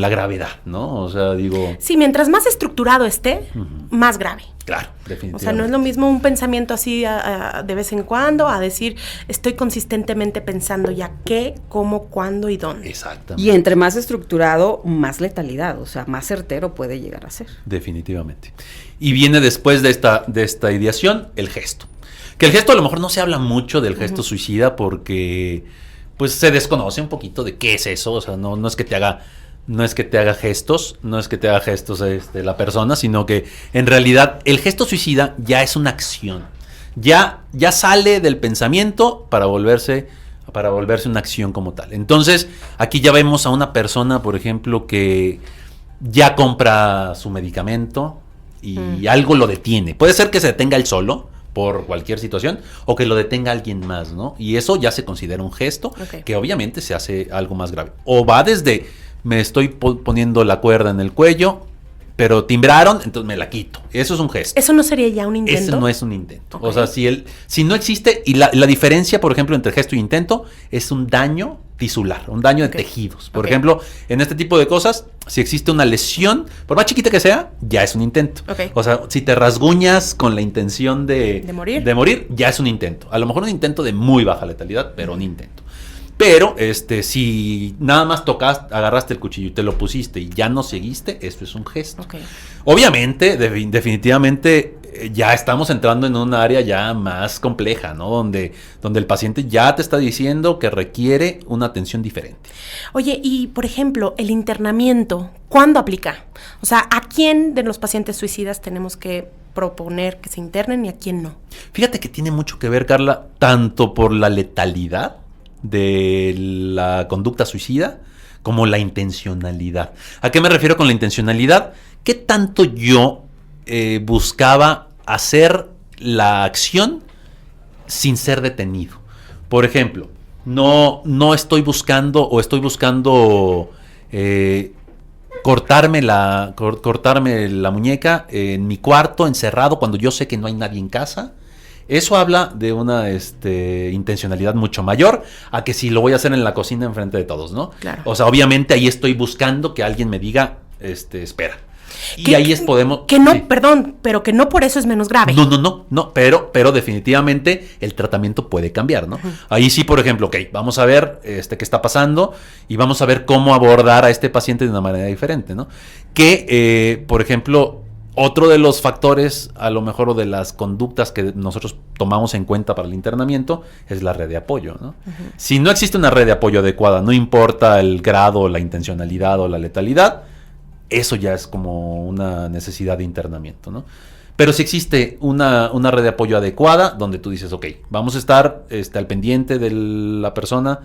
la gravedad, ¿no? O sea, digo, Sí, mientras más estructurado esté, más grave. claro, definitivamente. O sea, no es lo mismo un pensamiento así de vez en cuando a decir, estoy consistentemente pensando ya qué, cómo, cuándo y dónde. Exactamente. Y entre más estructurado, más letalidad, o sea, más certero puede llegar a ser. Definitivamente. Y viene después de esta ideación el gesto. Que el gesto a lo mejor no se habla mucho del gesto suicida porque pues se desconoce un poquito de qué es eso, o sea, no es que te haga gestos, la persona, sino que en realidad el gesto suicida ya es una acción. Ya sale del pensamiento para volverse una acción como tal. Entonces, aquí ya vemos a una persona, por ejemplo, que ya compra su medicamento y algo lo detiene. Puede ser que se detenga él solo por cualquier situación o que lo detenga alguien más, ¿no? Y eso ya se considera un gesto que obviamente se hace algo más grave. O va desde me estoy poniendo la cuerda en el cuello, pero timbraron, entonces me la quito. Eso es un gesto. ¿Eso no sería ya un intento? Eso no es un intento. O sea, si no existe, y la diferencia, por ejemplo, entre gesto y intento, es un daño tisular, un daño de tejidos. Por ejemplo, en este tipo de cosas, si existe una lesión, por más chiquita que sea, ya es un intento. O sea, si te rasguñas con la intención de morir, ya es un intento. A lo mejor un intento de muy baja letalidad, pero un intento. Pero, si nada más agarraste el cuchillo y te lo pusiste y ya no seguiste, eso es un gesto. Obviamente, definitivamente, ya estamos entrando en un área ya más compleja, ¿no? Donde el paciente ya te está diciendo que requiere una atención diferente. Oye, y por ejemplo, el internamiento, ¿cuándo aplica? O sea, ¿a quién de los pacientes suicidas tenemos que proponer que se internen y a quién no? Fíjate que tiene mucho que ver, Carla, tanto por la letalidad de la conducta suicida como la intencionalidad. ¿A qué me refiero con la intencionalidad? ¿Qué tanto yo buscaba hacer la acción sin ser detenido? Por ejemplo, no estoy buscando o estoy buscando cortarme la muñeca en mi cuarto encerrado cuando yo sé que no hay nadie en casa. Eso habla de una intencionalidad mucho mayor a que si lo voy a hacer en la cocina enfrente de todos, ¿no? Claro. O sea, obviamente ahí estoy buscando que alguien me diga, espera. Y ahí podemos... Que no, sí. Perdón, pero que no por eso es menos grave. No, pero definitivamente el tratamiento puede cambiar, ¿no? Uh-huh. Ahí sí, por ejemplo, vamos a ver qué está pasando y vamos a ver cómo abordar a este paciente de una manera diferente, ¿no? Que, por ejemplo... Otro de los factores, a lo mejor, o de las conductas que nosotros tomamos en cuenta para el internamiento, es la red de apoyo, ¿no? Uh-huh. Si no existe una red de apoyo adecuada, no importa el grado, la intencionalidad o la letalidad, eso ya es como una necesidad de internamiento, ¿no? Pero si existe una red de apoyo adecuada, donde tú dices, ok, vamos a estar al pendiente de la persona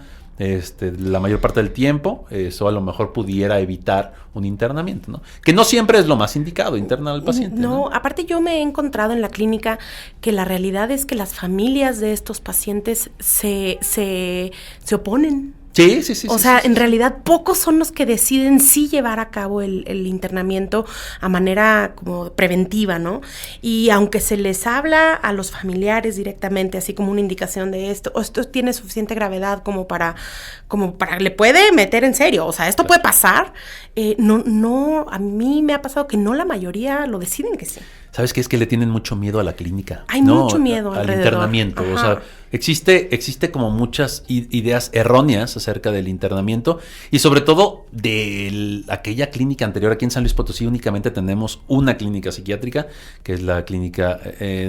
la mayor parte del tiempo, eso a lo mejor pudiera evitar un internamiento, ¿no? Que no siempre es lo más indicado, internar al paciente. No, aparte yo me he encontrado en la clínica que la realidad es que las familias de estos pacientes se oponen. Sí. O sea, en realidad pocos son los que deciden sí llevar a cabo el internamiento a manera como preventiva, ¿no? Y aunque se les habla a los familiares directamente, así como una indicación de esto tiene suficiente gravedad como para le puede meter en serio, o sea, esto puede pasar, no, a mí me ha pasado que no la mayoría lo deciden que sí. ¿Sabes qué? Es que le tienen mucho miedo a la clínica. Hay mucho miedo al internamiento. Ajá. O sea, existe como muchas ideas erróneas acerca del internamiento y sobre todo de aquella clínica anterior. Aquí en San Luis Potosí únicamente tenemos una clínica psiquiátrica, que es la clínica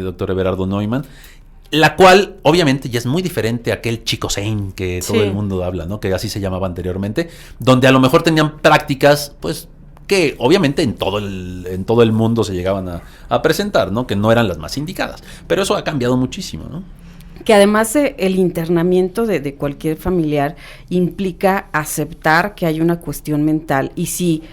Dr. Everardo Neumann, la cual obviamente ya es muy diferente a aquel Chico Sein que todo el mundo habla, ¿no? Que así se llamaba anteriormente, donde a lo mejor tenían prácticas, pues, que obviamente en todo el mundo se llegaban a presentar, ¿no? Que no eran las más indicadas. Pero eso ha cambiado muchísimo, ¿no? Que además el internamiento de cualquier familiar implica aceptar que hay una cuestión mental y sí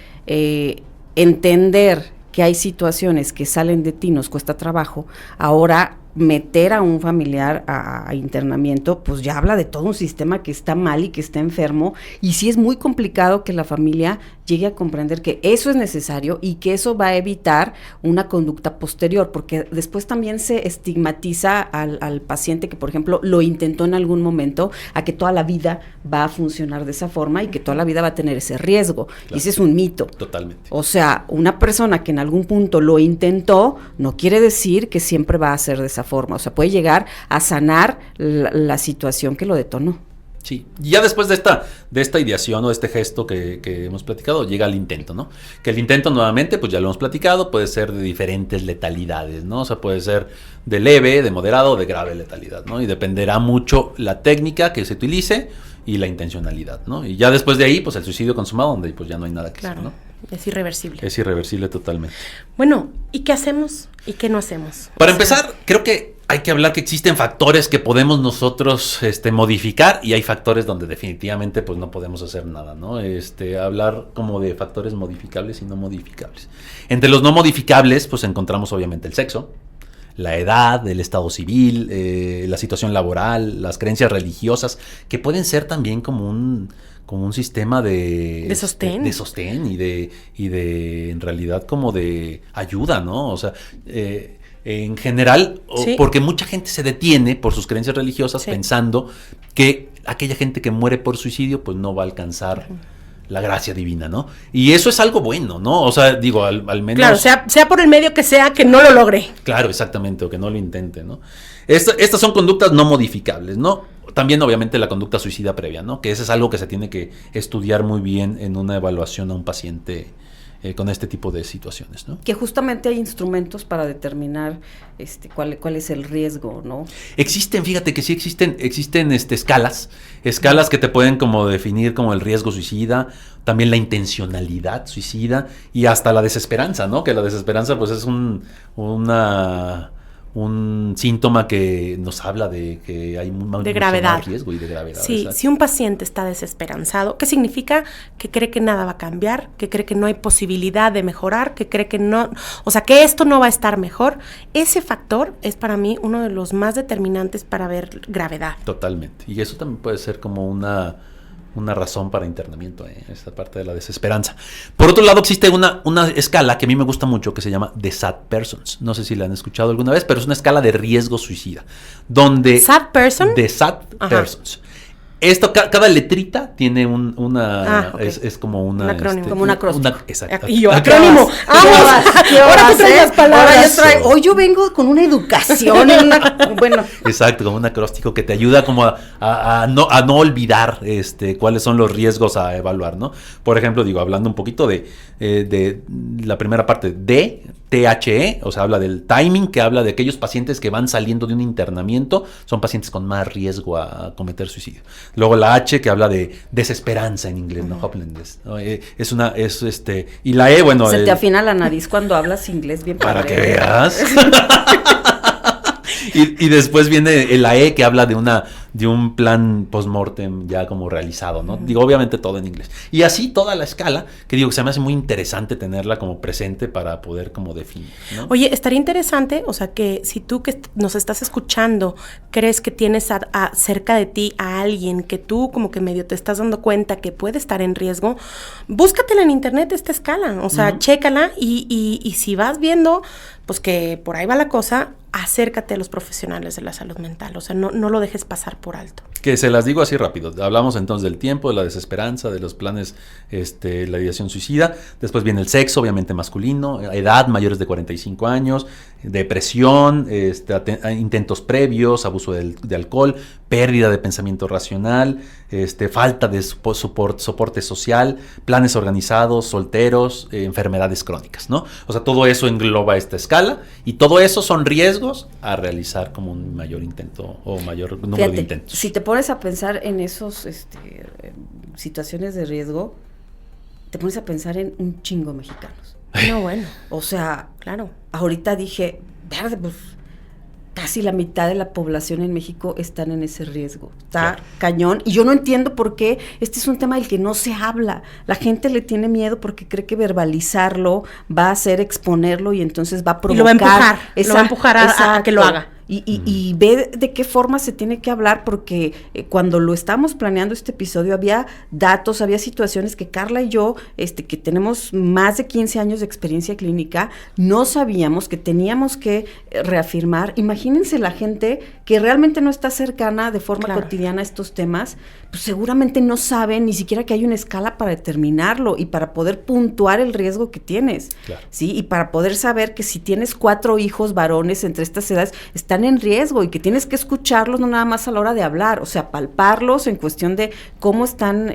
entender que hay situaciones que salen de ti nos cuesta trabajo, ahora meter a un familiar a internamiento, pues ya habla de todo un sistema que está mal y que está enfermo, y sí es muy complicado que la familia llegue a comprender que eso es necesario y que eso va a evitar una conducta posterior, porque después también se estigmatiza al paciente que, por ejemplo, lo intentó en algún momento, a que toda la vida va a funcionar de esa forma y que toda la vida va a tener ese riesgo. Claro. Y ese es un mito. Totalmente. O sea, una persona que en algún punto lo intentó, no quiere decir que siempre va a ser de esa forma. O sea, puede llegar a sanar la situación que lo detonó. Sí, y ya después de esta ideación o de este gesto que hemos platicado, llega el intento, ¿no? Que el intento nuevamente, pues ya lo hemos platicado, puede ser de diferentes letalidades, ¿no? O sea, puede ser de leve, de moderado o de grave letalidad, ¿no? Y dependerá mucho la técnica que se utilice y la intencionalidad, ¿no? Y ya después de ahí, pues el suicidio consumado, donde pues ya no hay nada que hacer, ¿no? Es irreversible. Es irreversible totalmente. Bueno, ¿y qué hacemos y qué no hacemos? Para empezar, creo que hay que hablar que existen factores que podemos nosotros modificar y hay factores donde definitivamente pues no podemos hacer nada, ¿no? Hablar como de factores modificables y no modificables. Entre los no modificables pues encontramos obviamente el sexo, la edad, el estado civil, la situación laboral, las creencias religiosas, que pueden ser también como un sistema de sostén. De sostén y de en realidad como de ayuda, ¿no? O sea, en general, sí. Porque mucha gente se detiene por sus creencias religiosas sí. Pensando que aquella gente que muere por suicidio pues no va a alcanzar la gracia divina, ¿no? Y eso es algo bueno, ¿no? O sea, digo, al menos... Claro, sea por el medio que sea, que no lo logre. Claro, exactamente, o que no lo intente, ¿no? Estas son conductas no modificables, ¿no? También, obviamente, la conducta suicida previa, ¿no? Que eso es algo que se tiene que estudiar muy bien en una evaluación a un paciente con este tipo de situaciones, ¿no? Que justamente hay instrumentos para determinar cuál es el riesgo, ¿no? Existen, fíjate que sí existen escalas que te pueden como definir como el riesgo suicida, también la intencionalidad suicida y hasta la desesperanza, ¿no? Que la desesperanza pues es un síntoma que nos habla de que hay de gravedad. Más riesgo y de gravedad. Sí, si un paciente está desesperanzado, ¿qué significa? Que cree que nada va a cambiar, que cree que no hay posibilidad de mejorar, que cree que no, o sea, que esto no va a estar mejor. Ese factor es para mí uno de los más determinantes para ver gravedad. Totalmente. Y eso también puede ser como una razón para internamiento, esta parte de la desesperanza. Por otro lado, existe una escala que a mí me gusta mucho que se llama The Sad Persons. No sé si la han escuchado alguna vez, pero es una escala de riesgo suicida. Donde ¿Sad Person? The Sad Persons. Esto, cada letrita tiene es como una... Un acrónimo. Como un acróstico. Exacto. Y yo, acrónimo. Ahora tú traes las palabras. Hoy yo vengo con una educación. Bueno. Exacto, como un acróstico que te ayuda como a no olvidar cuáles son los riesgos a evaluar, ¿no? Por ejemplo, hablando un poquito de la primera parte, THE, o sea, habla del timing, que habla de aquellos pacientes que van saliendo de un internamiento, son pacientes con más riesgo a cometer suicidio. Luego la H, que habla de desesperanza en inglés, ¿no? Hopelessness, ¿no? Y la E, bueno... Se te afina la nariz cuando hablas inglés bien para padre. Que veas. Y después viene la E, que habla de un plan post-mortem ya como realizado, ¿no? Obviamente todo en inglés. Y así toda la escala, que se me hace muy interesante tenerla como presente para poder como definir, ¿no? Oye, estaría interesante, o sea, que si tú que nos estás escuchando crees que tienes cerca de ti a alguien que tú como que medio te estás dando cuenta que puede estar en riesgo, búscatela en internet esta escala, o sea, chécala y si vas viendo pues que por ahí va la cosa, acércate a los profesionales de la salud mental, o sea, no lo dejes pasar por alto. Que se las digo así rápido. Hablamos entonces del tiempo, de la desesperanza, de los planes, la ideación suicida. Después viene el sexo, obviamente masculino, edad, mayores de 45 años, depresión, intentos previos, abuso de alcohol, pérdida de pensamiento racional, falta de soporte social, planes organizados, solteros, enfermedades crónicas, ¿no? O sea, todo eso engloba esta escala y todo eso son riesgos a realizar como un mayor intento o mayor número de intentos. Si te pones a pensar en esos situaciones de riesgo, te pones a pensar en un chingo mexicanos. No, bueno. O sea, claro. Ahorita dije, verde, pues casi la mitad de la población en México están en ese riesgo. Está cañón. Y yo no entiendo por qué este es un tema del que no se habla. La gente le tiene miedo porque cree que verbalizarlo va a hacer exponerlo y entonces va a provocar. Y lo va a empujar a que lo haga. Y ve de qué forma se tiene que hablar, porque cuando lo estábamos planeando este episodio había datos, había situaciones que Carla y yo, que tenemos más de 15 años de experiencia clínica, no sabíamos, que teníamos que reafirmar. Imagínense la gente que realmente no está cercana de forma cotidiana a estos temas, pues seguramente no saben ni siquiera que hay una escala para determinarlo y para poder puntuar el riesgo que tienes, ¿sí? Y para poder saber que si tienes 4 hijos varones entre estas edades, están están en riesgo y que tienes que escucharlos no nada más a la hora de hablar, o sea, palparlos en cuestión de cómo están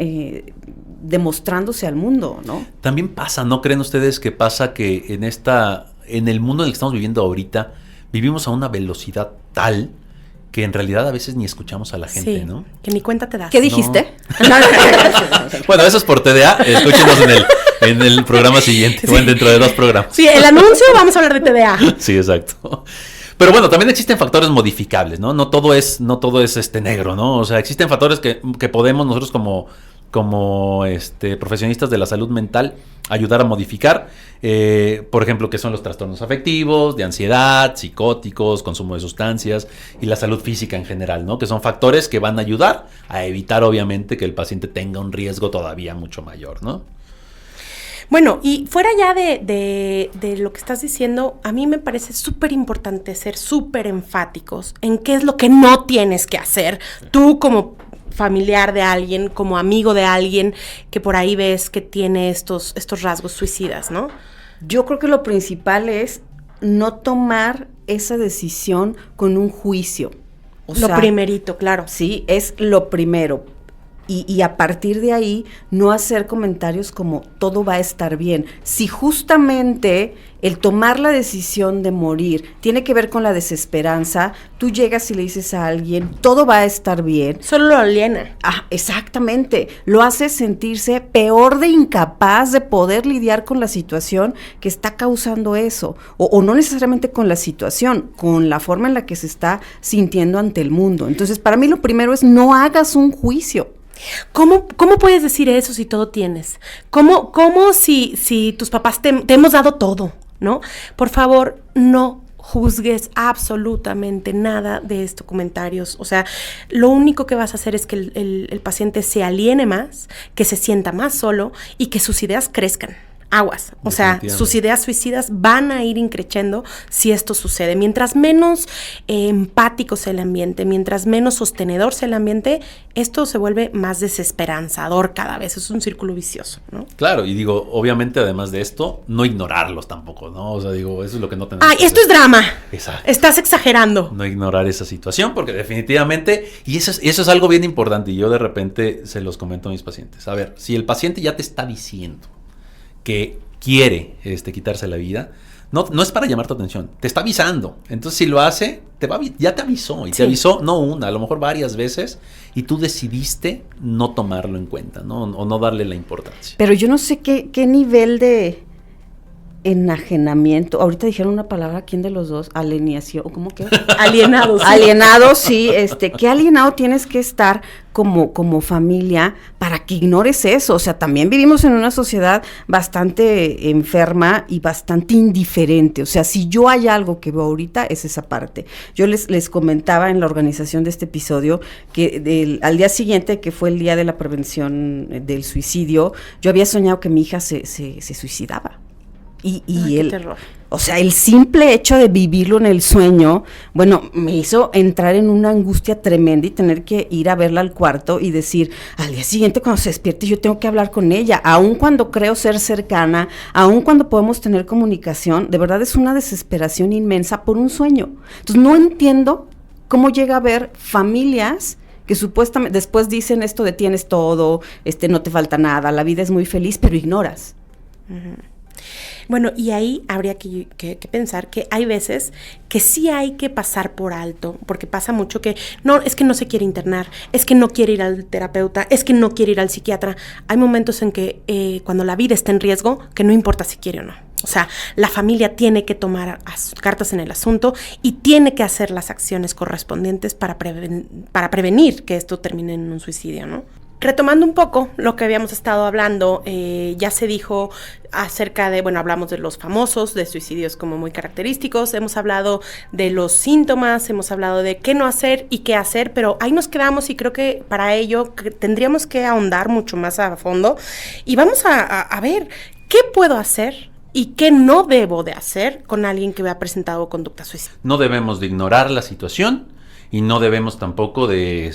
demostrándose al mundo, ¿no? También pasa, ¿no creen ustedes que pasa que en el mundo en el que estamos viviendo ahorita, vivimos a una velocidad tal que en realidad a veces ni escuchamos a la gente, sí, ¿no? Que ni cuenta te das. ¿Qué dijiste? Bueno, eso es por TDA, escúchenos en el programa siguiente, o dentro de 2 programas. Sí, el anuncio, vamos a hablar de TDA. Sí, exacto. Pero bueno, también existen factores modificables, ¿no? No todo es negro, ¿no? O sea, existen factores que podemos nosotros como profesionistas de la salud mental ayudar a modificar, por ejemplo, que son los trastornos afectivos, de ansiedad, psicóticos, consumo de sustancias y la salud física en general, ¿no? Que son factores que van a ayudar a evitar, obviamente, que el paciente tenga un riesgo todavía mucho mayor, ¿no? Bueno, y fuera ya de lo que estás diciendo, a mí me parece súper importante ser súper enfáticos en qué es lo que no tienes que hacer. Tú como familiar de alguien, como amigo de alguien que por ahí ves que tiene estos rasgos suicidas, ¿no? Yo creo que lo principal es no tomar esa decisión con un juicio. Lo primerito, claro. Sí, es lo primero. Y a partir de ahí, no hacer comentarios como todo va a estar bien. Si justamente el tomar la decisión de morir tiene que ver con la desesperanza, tú llegas y le dices a alguien, todo va a estar bien. Solo lo aliena. Ah, exactamente. Lo hace sentirse peor de incapaz de poder lidiar con la situación que está causando eso. O no necesariamente con la situación, con la forma en la que se está sintiendo ante el mundo. Entonces, para mí lo primero es no hagas un juicio. ¿Cómo puedes decir eso si todo tienes? ¿Cómo si tus papás te hemos dado todo, ¿no? Por favor, no juzgues absolutamente nada de estos comentarios. O sea, lo único que vas a hacer es que el paciente se aliene más, que se sienta más solo y que sus ideas crezcan. Aguas, o sea, sus ideas suicidas van a ir increciendo si esto sucede. Mientras menos empático sea el ambiente, mientras menos sostenedor sea el ambiente, esto se vuelve más desesperanzador cada vez. Es un círculo vicioso, ¿no? Claro, y digo, obviamente, además de esto, no ignorarlos tampoco, ¿no? O sea, digo, eso es lo que no tenemos. ¡Ay, esto es drama! Exacto. Estás exagerando. No ignorar esa situación, porque definitivamente, y eso es algo bien importante, y yo de repente se los comento a mis pacientes. A ver, si el paciente ya te está diciendo que quiere quitarse la vida, no es para llamar tu atención, te está avisando. Entonces, si lo hace, ya te avisó, y te avisó no una, a lo mejor varias veces, y tú decidiste no tomarlo en cuenta, ¿no? O no darle la importancia. Pero yo no sé qué nivel de enajenamiento, ahorita dijeron una palabra, ¿quién de los dos? Alienación, ¿cómo que? Alienado. Sí. Alienado, sí, ¿qué alienado tienes que estar como familia para que ignores eso? O sea, también vivimos en una sociedad bastante enferma y bastante indiferente. O sea, si yo hay algo que veo ahorita, es esa parte. Yo les comentaba en la organización de este episodio que al día siguiente, que fue el día de la prevención del suicidio, yo había soñado que mi hija se suicidaba. Y qué terror. O sea, el simple hecho de vivirlo en el sueño, bueno, me hizo entrar en una angustia tremenda y tener que ir a verla al cuarto y decir, al día siguiente cuando se despierte yo tengo que hablar con ella, aun cuando creo ser cercana, aun cuando podemos tener comunicación, de verdad es una desesperación inmensa por un sueño. Entonces no entiendo cómo llega a haber familias que supuestamente después dicen esto de tienes todo, no te falta nada, la vida es muy feliz, pero ignoras. Uh-huh. Bueno, y ahí habría que pensar que hay veces que sí hay que pasar por alto, porque pasa mucho que no, es que no se quiere internar, es que no quiere ir al terapeuta, es que no quiere ir al psiquiatra. Hay momentos en que cuando la vida está en riesgo, que no importa si quiere o no. O sea, la familia tiene que tomar cartas en el asunto y tiene que hacer las acciones correspondientes para prevenir que esto termine en un suicidio, ¿no? Retomando un poco lo que habíamos estado hablando, ya se dijo acerca de, bueno, hablamos de los famosos, de suicidios como muy característicos, hemos hablado de los síntomas, hemos hablado de qué no hacer y qué hacer, pero ahí nos quedamos y creo que para ello tendríamos que ahondar mucho más a fondo y vamos a ver qué puedo hacer y qué no debo de hacer con alguien que me ha presentado conducta suicida. No debemos de ignorar la situación. Y no debemos tampoco de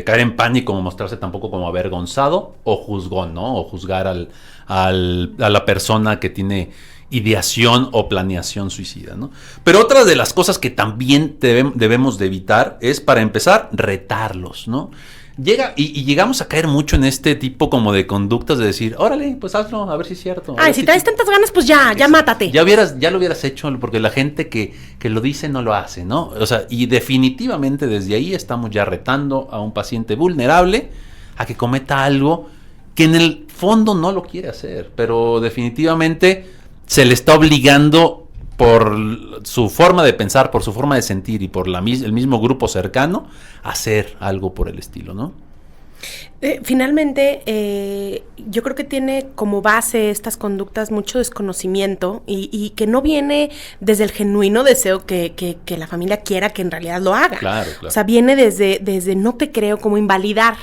caer en pánico o mostrarse tampoco como avergonzado o juzgón, ¿no? O juzgar a la persona que tiene ideación o planeación suicida, ¿no? Pero otra de las cosas que también debemos de evitar es, para empezar, retarlos, ¿no? Llegamos a caer mucho en este tipo como de conductas de decir, órale, pues hazlo, a ver si es cierto. Ay, si traes tantas ganas, pues ya mátate. Ya lo hubieras hecho, porque la gente que lo dice no lo hace, ¿no? O sea, y definitivamente desde ahí estamos ya retando a un paciente vulnerable a que cometa algo que en el fondo no lo quiere hacer, pero definitivamente se le está obligando por su forma de pensar, por su forma de sentir y por el mismo grupo cercano, hacer algo por el estilo, ¿no? Finalmente, yo creo que tiene como base estas conductas mucho desconocimiento y que no viene desde el genuino deseo que la familia quiera que en realidad lo haga. Claro. O sea, viene desde no te creo, como invalidar.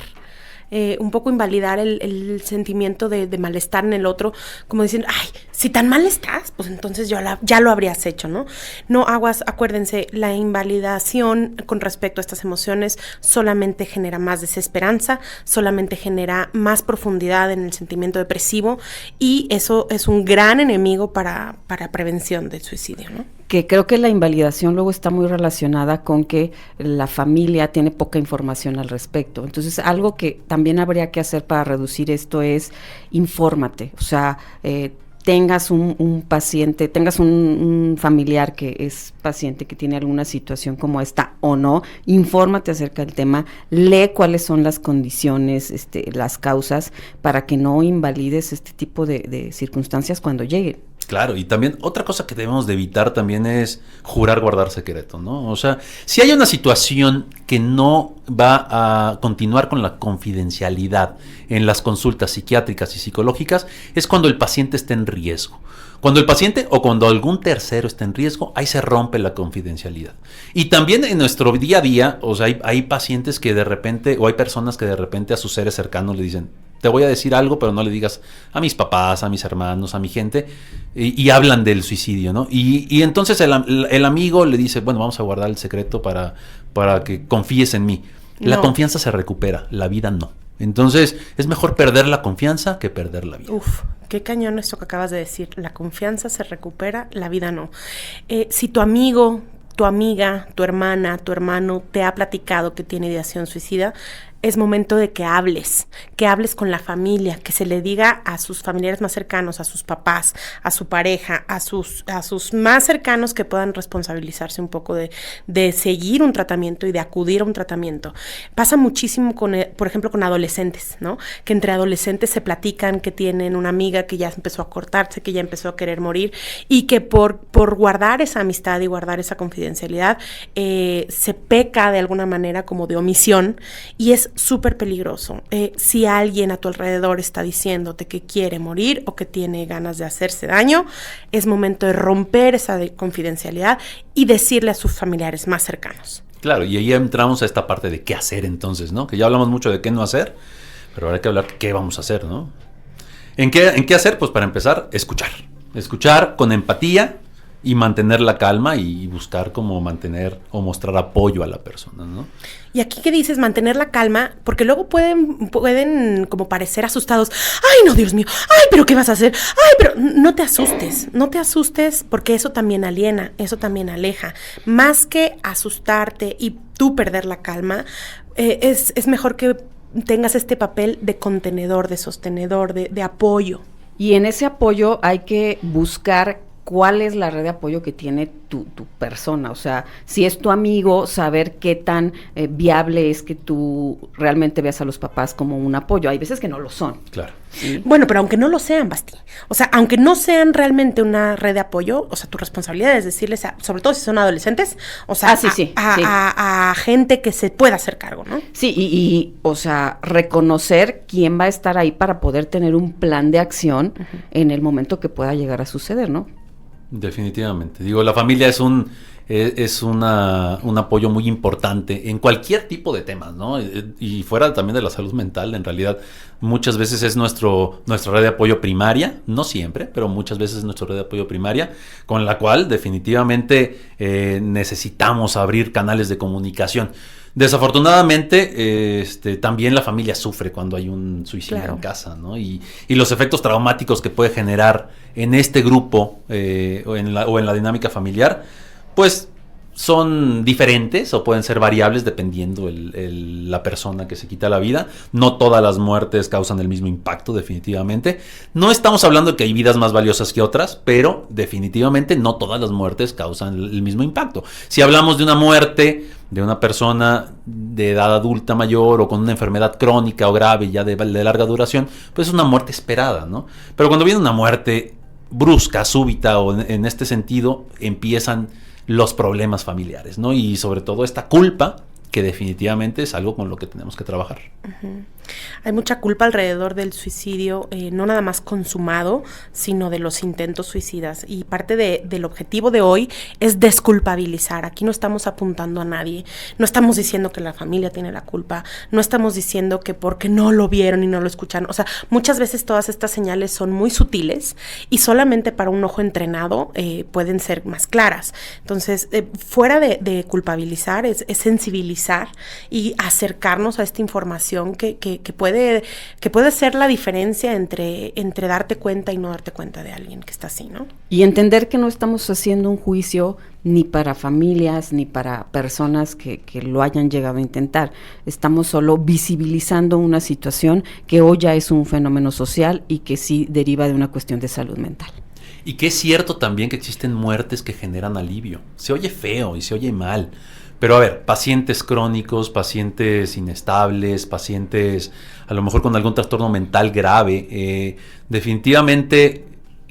Un poco invalidar el sentimiento de malestar en el otro, como diciendo, ay, si tan mal estás, pues entonces ya lo habrías hecho, ¿no? No, acuérdense, la invalidación con respecto a estas emociones solamente genera más desesperanza, solamente genera más profundidad en el sentimiento depresivo, y eso es un gran enemigo para prevención del suicidio, ¿no? Que creo que la invalidación luego está muy relacionada con que la familia tiene poca información al respecto. Entonces, algo que también habría que hacer para reducir esto es infórmate. O sea, tengas un paciente, tengas un familiar que es paciente, que tiene alguna situación como esta o no, infórmate acerca del tema, lee cuáles son las condiciones, las causas, para que no invalides este tipo de circunstancias cuando lleguen. Claro, y también otra cosa que debemos de evitar también es jurar guardar secreto, ¿no? O sea, si hay una situación que no va a continuar con la confidencialidad en las consultas psiquiátricas y psicológicas, es cuando el paciente está en riesgo. Cuando el paciente o cuando algún tercero está en riesgo, ahí se rompe la confidencialidad. Y también en nuestro día a día, o sea, hay pacientes que de repente, o hay personas que de repente a sus seres cercanos le dicen, te voy a decir algo, pero no le digas a mis papás, a mis hermanos, a mi gente, y hablan del suicidio, ¿no? Y entonces el amigo le dice, bueno, vamos a guardar el secreto para que confíes en mí. La confianza se recupera, la vida no. Entonces, es mejor perder la confianza que perder la vida. Uf, qué cañón esto que acabas de decir. La confianza se recupera, la vida no. Si tu amigo, tu amiga, tu hermana, tu hermano te ha platicado que tiene ideación suicida, es momento de que hables con la familia, que se le diga a sus familiares más cercanos, a sus papás, a su pareja, a sus más cercanos, que puedan responsabilizarse un poco de seguir un tratamiento y de acudir a un tratamiento. Pasa muchísimo por ejemplo, con adolescentes, ¿no? Que entre adolescentes se platican que tienen una amiga que ya empezó a cortarse, que ya empezó a querer morir, y que por guardar esa amistad y guardar esa confidencialidad, se peca de alguna manera como de omisión, y es súper peligroso. Si alguien a tu alrededor está diciéndote que quiere morir o que tiene ganas de hacerse daño, es momento de romper esa confidencialidad y decirle a sus familiares más cercanos. Claro, y ahí entramos a esta parte de qué hacer entonces, ¿no? Que ya hablamos mucho de qué no hacer, pero ahora hay que hablar de qué vamos a hacer, ¿no? ¿En qué hacer? Pues para empezar, escuchar con empatía y mantener la calma y buscar como mantener o mostrar apoyo a la persona, ¿no? Y aquí que dices mantener la calma, porque luego pueden como parecer asustados. Ay, no, Dios mío, ay, pero ¿qué vas a hacer? Ay, pero no te asustes, porque eso también aliena, eso también aleja. Más que asustarte y tú perder la calma, es mejor que tengas este papel de contenedor, de sostenedor, de apoyo. Y en ese apoyo hay que buscar cuál es la red de apoyo que tiene tu persona. O sea, si es tu amigo, saber qué tan viable es que tú realmente veas a los papás como un apoyo. Hay veces que no lo son. Claro. ¿Sí? Bueno, pero aunque no lo sean, Basti, o sea, aunque no sean realmente una red de apoyo, o sea, tu responsabilidad es decirles, sobre todo si son adolescentes, o sea, a gente que se pueda hacer cargo, ¿no? Sí, y o sea, reconocer quién va a estar ahí para poder tener un plan de acción en el momento que pueda llegar a suceder, ¿no? Definitivamente. Digo, la familia es un apoyo muy importante en cualquier tipo de temas, ¿no? Y fuera también de la salud mental, en realidad, muchas veces es nuestra red de apoyo primaria, no siempre, pero muchas veces es nuestra red de apoyo primaria, con la cual definitivamente necesitamos abrir canales de comunicación. Desafortunadamente, también la familia sufre cuando hay un suicidio Claro. en casa, ¿no? Y los efectos traumáticos que puede generar en este grupo o en la dinámica familiar, pues son diferentes o pueden ser variables dependiendo la persona que se quita la vida. No todas las muertes causan el mismo impacto, definitivamente. No estamos hablando de que hay vidas más valiosas que otras, pero definitivamente no todas las muertes causan el mismo impacto. Si hablamos de una muerte de una persona de edad adulta mayor o con una enfermedad crónica o grave ya de larga duración, pues es una muerte esperada, ¿no? Pero cuando viene una muerte brusca, súbita o en este sentido, empiezan los problemas familiares, ¿no? Y sobre todo esta culpa, que definitivamente es algo con lo que tenemos que trabajar. Uh-huh. Hay mucha culpa alrededor del suicidio, no nada más consumado, sino de los intentos suicidas. Y parte del objetivo de hoy es desculpabilizar. Aquí no estamos apuntando a nadie, no estamos diciendo que la familia tiene la culpa, no estamos diciendo que porque no lo vieron y no lo escucharon. O sea, muchas veces todas estas señales son muy sutiles y solamente para un ojo entrenado pueden ser más claras. Entonces, fuera de culpabilizar, es sensibilizar y acercarnos a esta información que puede ser la diferencia entre darte cuenta y no darte cuenta de alguien que está así, ¿no? Y entender que no estamos haciendo un juicio ni para familias, ni para personas que lo hayan llegado a intentar. Estamos solo visibilizando una situación que hoy ya es un fenómeno social y que sí deriva de una cuestión de salud mental. Y que es cierto también que existen muertes que generan alivio. Se oye feo y se oye mal. Pero a ver, pacientes crónicos, pacientes inestables, pacientes a lo mejor con algún trastorno mental grave, definitivamente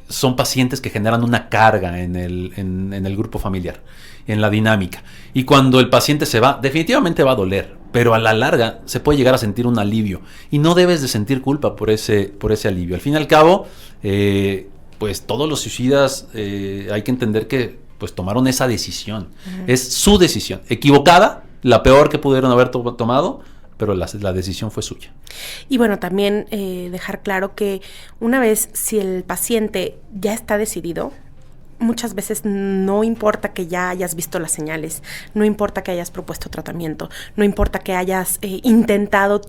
son pacientes que generan una carga en el grupo familiar, en la dinámica. Y cuando el paciente se va, definitivamente va a doler, pero a la larga se puede llegar a sentir un alivio. Y no debes de sentir culpa por ese alivio. Al fin y al cabo, pues todos los suicidas hay que entender que pues tomaron esa decisión. Uh-huh. Es su decisión. Equivocada, la peor que pudieron haber tomado, pero la decisión fue suya. Y bueno, también dejar claro que una vez si el paciente ya está decidido, muchas veces no importa que ya hayas visto las señales, no importa que hayas propuesto tratamiento, no importa que hayas intentado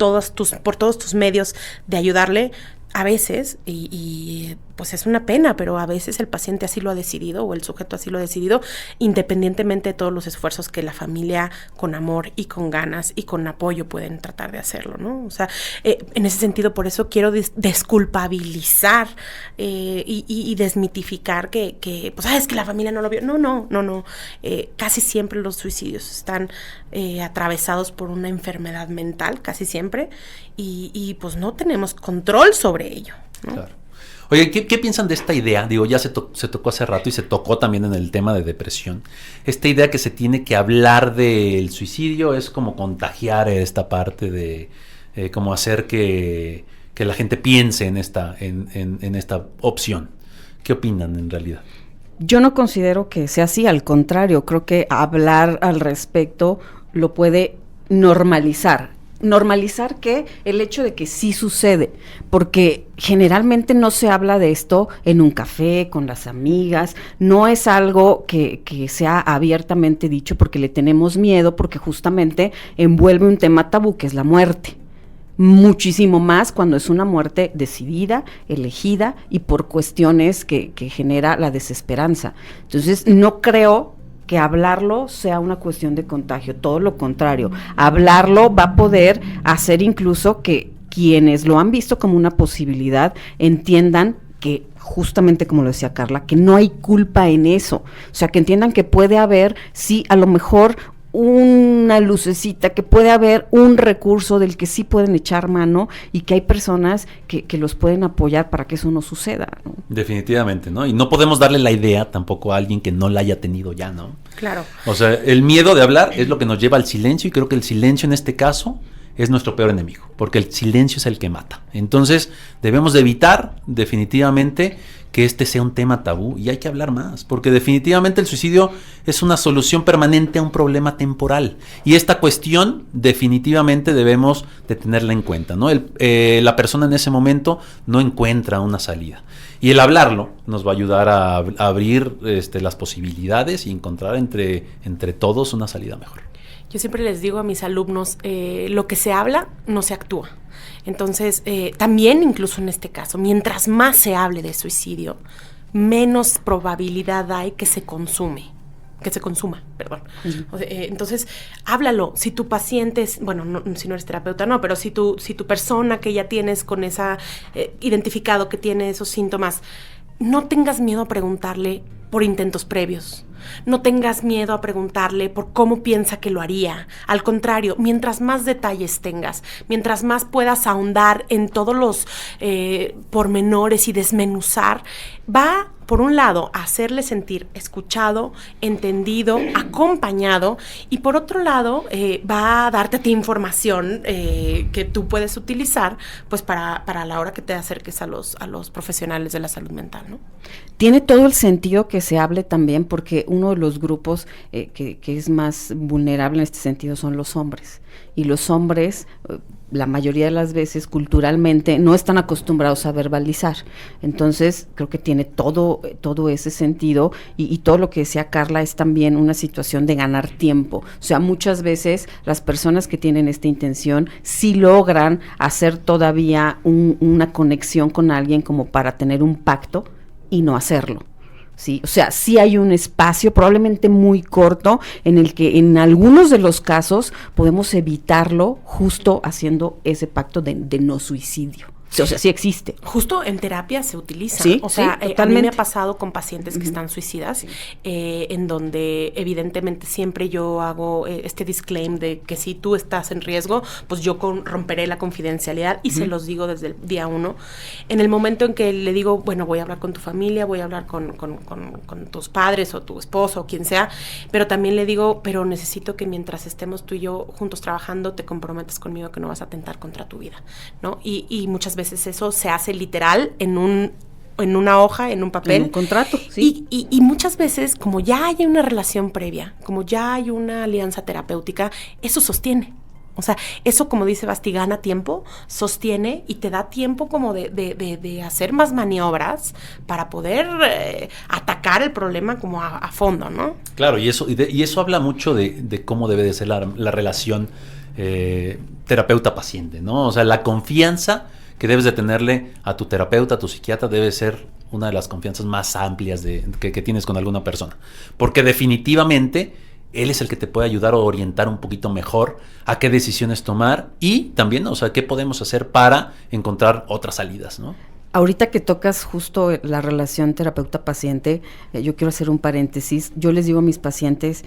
por todos tus medios de ayudarle. A veces, y pues es una pena, pero a veces el paciente así lo ha decidido o el sujeto así lo ha decidido, independientemente de todos los esfuerzos que la familia con amor y con ganas y con apoyo pueden tratar de hacerlo, ¿no? O sea, en ese sentido, por eso quiero desculpabilizar y desmitificar que pues, es que la familia no lo vio. No. Casi siempre los suicidios están atravesados por una enfermedad mental, casi siempre, y pues no tenemos control sobre ello, ¿no? Claro. Oye, ¿qué piensan de esta idea? Digo, ya se tocó hace rato y se tocó también en el tema de depresión. Esta idea que se tiene que hablar del suicidio es como contagiar esta parte de como hacer que la gente piense en esta opción. ¿Qué opinan en realidad? Yo no considero que sea así, al contrario, creo que hablar al respecto lo puede normalizar. Normalizar que el hecho de que sí sucede, porque generalmente no se habla de esto en un café, con las amigas, no es algo que sea abiertamente dicho porque le tenemos miedo, porque justamente envuelve un tema tabú que es la muerte. Muchísimo más cuando es una muerte decidida, elegida y por cuestiones que genera la desesperanza. Entonces no creo que hablarlo sea una cuestión de contagio, todo lo contrario, hablarlo va a poder hacer incluso que quienes lo han visto como una posibilidad entiendan que justamente como lo decía Carla, que no hay culpa en eso, o sea, que entiendan que puede haber, sí, a lo mejor una lucecita, que puede haber un recurso del que sí pueden echar mano y que hay personas que los pueden apoyar para que eso no suceda, ¿no? Definitivamente, ¿no? Y no podemos darle la idea tampoco a alguien que no la haya tenido ya, ¿no? Claro. O sea, el miedo de hablar es lo que nos lleva al silencio y creo que el silencio en este caso es nuestro peor enemigo, porque el silencio es el que mata. Entonces, debemos de evitar definitivamente que este sea un tema tabú y hay que hablar más, porque definitivamente el suicidio es una solución permanente a un problema temporal y esta cuestión definitivamente debemos de tenerla en cuenta, ¿no? La persona en ese momento no encuentra una salida y el hablarlo nos va a ayudar a abrir las posibilidades y encontrar entre todos una salida mejor. Yo siempre les digo a mis alumnos, lo que se habla no se actúa. Entonces, también incluso en este caso, mientras más se hable de suicidio, menos probabilidad hay que se consuma, perdón. Uh-huh. O sea, entonces, háblalo. Si tu paciente es, bueno, no, si no eres terapeuta, no, pero si tu persona que ya tienes con esa, identificado que tiene esos síntomas, no tengas miedo a preguntarle por intentos previos. No tengas miedo a preguntarle por cómo piensa que lo haría. Al contrario, mientras más detalles tengas, mientras más puedas ahondar en todos los pormenores y desmenuzar, va, por un lado, a hacerle sentir escuchado, entendido, acompañado, y por otro lado, va a darte a ti información que tú puedes utilizar pues para la hora que te acerques a los profesionales de la salud mental, ¿no? Tiene todo el sentido que se hable también, porque uno de los grupos que es más vulnerable en este sentido son los hombres. Y los hombres, la mayoría de las veces, culturalmente, no están acostumbrados a verbalizar. Entonces, creo que tiene todo ese sentido, y todo lo que decía Carla es también una situación de ganar tiempo. O sea, muchas veces las personas que tienen esta intención sí logran hacer todavía una conexión con alguien como para tener un pacto y no hacerlo. Sí, o sea, sí hay un espacio probablemente muy corto en el que en algunos de los casos podemos evitarlo justo haciendo ese pacto de no suicidio. O sea, sí existe. Justo en terapia se utiliza. Sí, o sea, sí, a mí me ha pasado con pacientes que están suicidas, en donde evidentemente siempre yo hago este disclaimer de que si tú estás en riesgo, pues yo romperé la confidencialidad y se los digo desde el día 1. En el momento en que le digo, bueno, voy a hablar con tu familia, voy a hablar con tus padres o tu esposo o quien sea, pero también le digo, pero necesito que mientras estemos tú y yo juntos trabajando, te comprometas conmigo que no vas a atentar contra tu vida, ¿no? Y muchas veces eso se hace literal en una hoja, en un papel. En un contrato, sí. Y muchas veces, como ya hay una relación previa, como ya hay una alianza terapéutica, eso sostiene. O sea, eso, como dice Basti, gana tiempo, sostiene y te da tiempo como de hacer más maniobras para poder atacar el problema como a fondo, ¿no? Claro, y eso habla mucho de cómo debe de ser la relación terapeuta-paciente, ¿no? O sea, la confianza que debes de tenerle a tu terapeuta, a tu psiquiatra, debe ser una de las confianzas más amplias que tienes con alguna persona. Porque definitivamente él es el que te puede ayudar o orientar un poquito mejor a qué decisiones tomar y también, o sea, qué podemos hacer para encontrar otras salidas, ¿no? Ahorita que tocas justo la relación terapeuta-paciente, yo quiero hacer un paréntesis. Yo les digo a mis pacientes,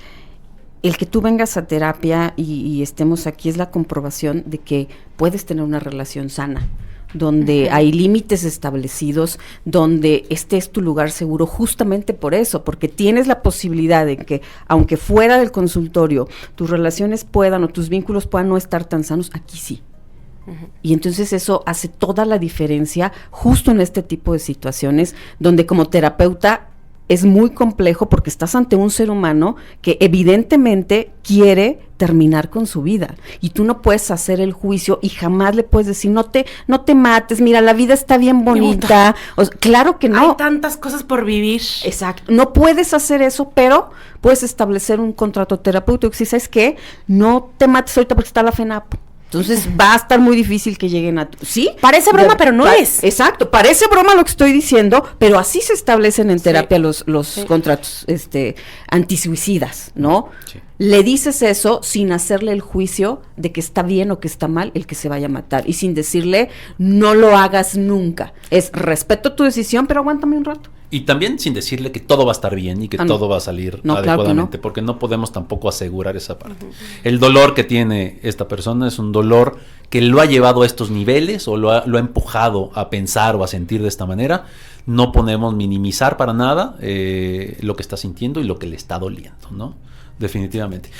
el que tú vengas a terapia y estemos aquí es la comprobación de que puedes tener una relación sana, donde hay límites establecidos, donde este es tu lugar seguro justamente por eso, porque tienes la posibilidad de que, aunque fuera del consultorio, tus relaciones puedan o tus vínculos puedan no estar tan sanos, aquí sí. Y entonces eso hace toda la diferencia justo en este tipo de situaciones, donde como terapeuta es muy complejo porque estás ante un ser humano que evidentemente quiere terminar con su vida y tú no puedes hacer el juicio y jamás le puedes decir no te mates, mira, la vida está bien bonita. O sea, claro que no. Hay tantas cosas por vivir. Exacto, no puedes hacer eso, pero puedes establecer un contrato terapéutico. Si sabes que no te mates ahorita porque está la FENAPO. Entonces va a estar muy difícil que lleguen a... ¿Sí? Parece broma, pero no es. Exacto, parece broma lo que estoy diciendo, pero así se establecen en terapia los contratos antisuicidas, ¿no? Sí. Le dices eso sin hacerle el juicio de que está bien o que está mal el que se vaya a matar y sin decirle no lo hagas nunca. Es respeto tu decisión, pero aguántame un rato. Y también sin decirle que todo va a estar bien y que todo va a salir adecuadamente, claro que no. Porque no podemos tampoco asegurar esa parte. El dolor que tiene esta persona es un dolor que lo ha llevado a estos niveles o lo ha empujado a pensar o a sentir de esta manera. No podemos minimizar para nada lo que está sintiendo y lo que le está doliendo, ¿no? Definitivamente.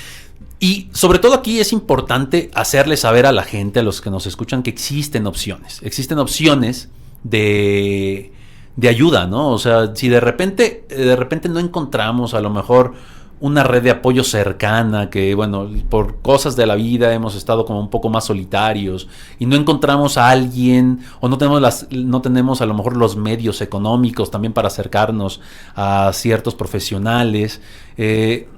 Y sobre todo aquí es importante hacerle saber a la gente, a los que nos escuchan, que existen opciones. Existen opciones de ayuda, ¿no? O sea, si de repente no encontramos a lo mejor una red de apoyo cercana, que bueno, por cosas de la vida hemos estado como un poco más solitarios y no encontramos a alguien, o no tenemos a lo mejor los medios económicos también para acercarnos a ciertos profesionales.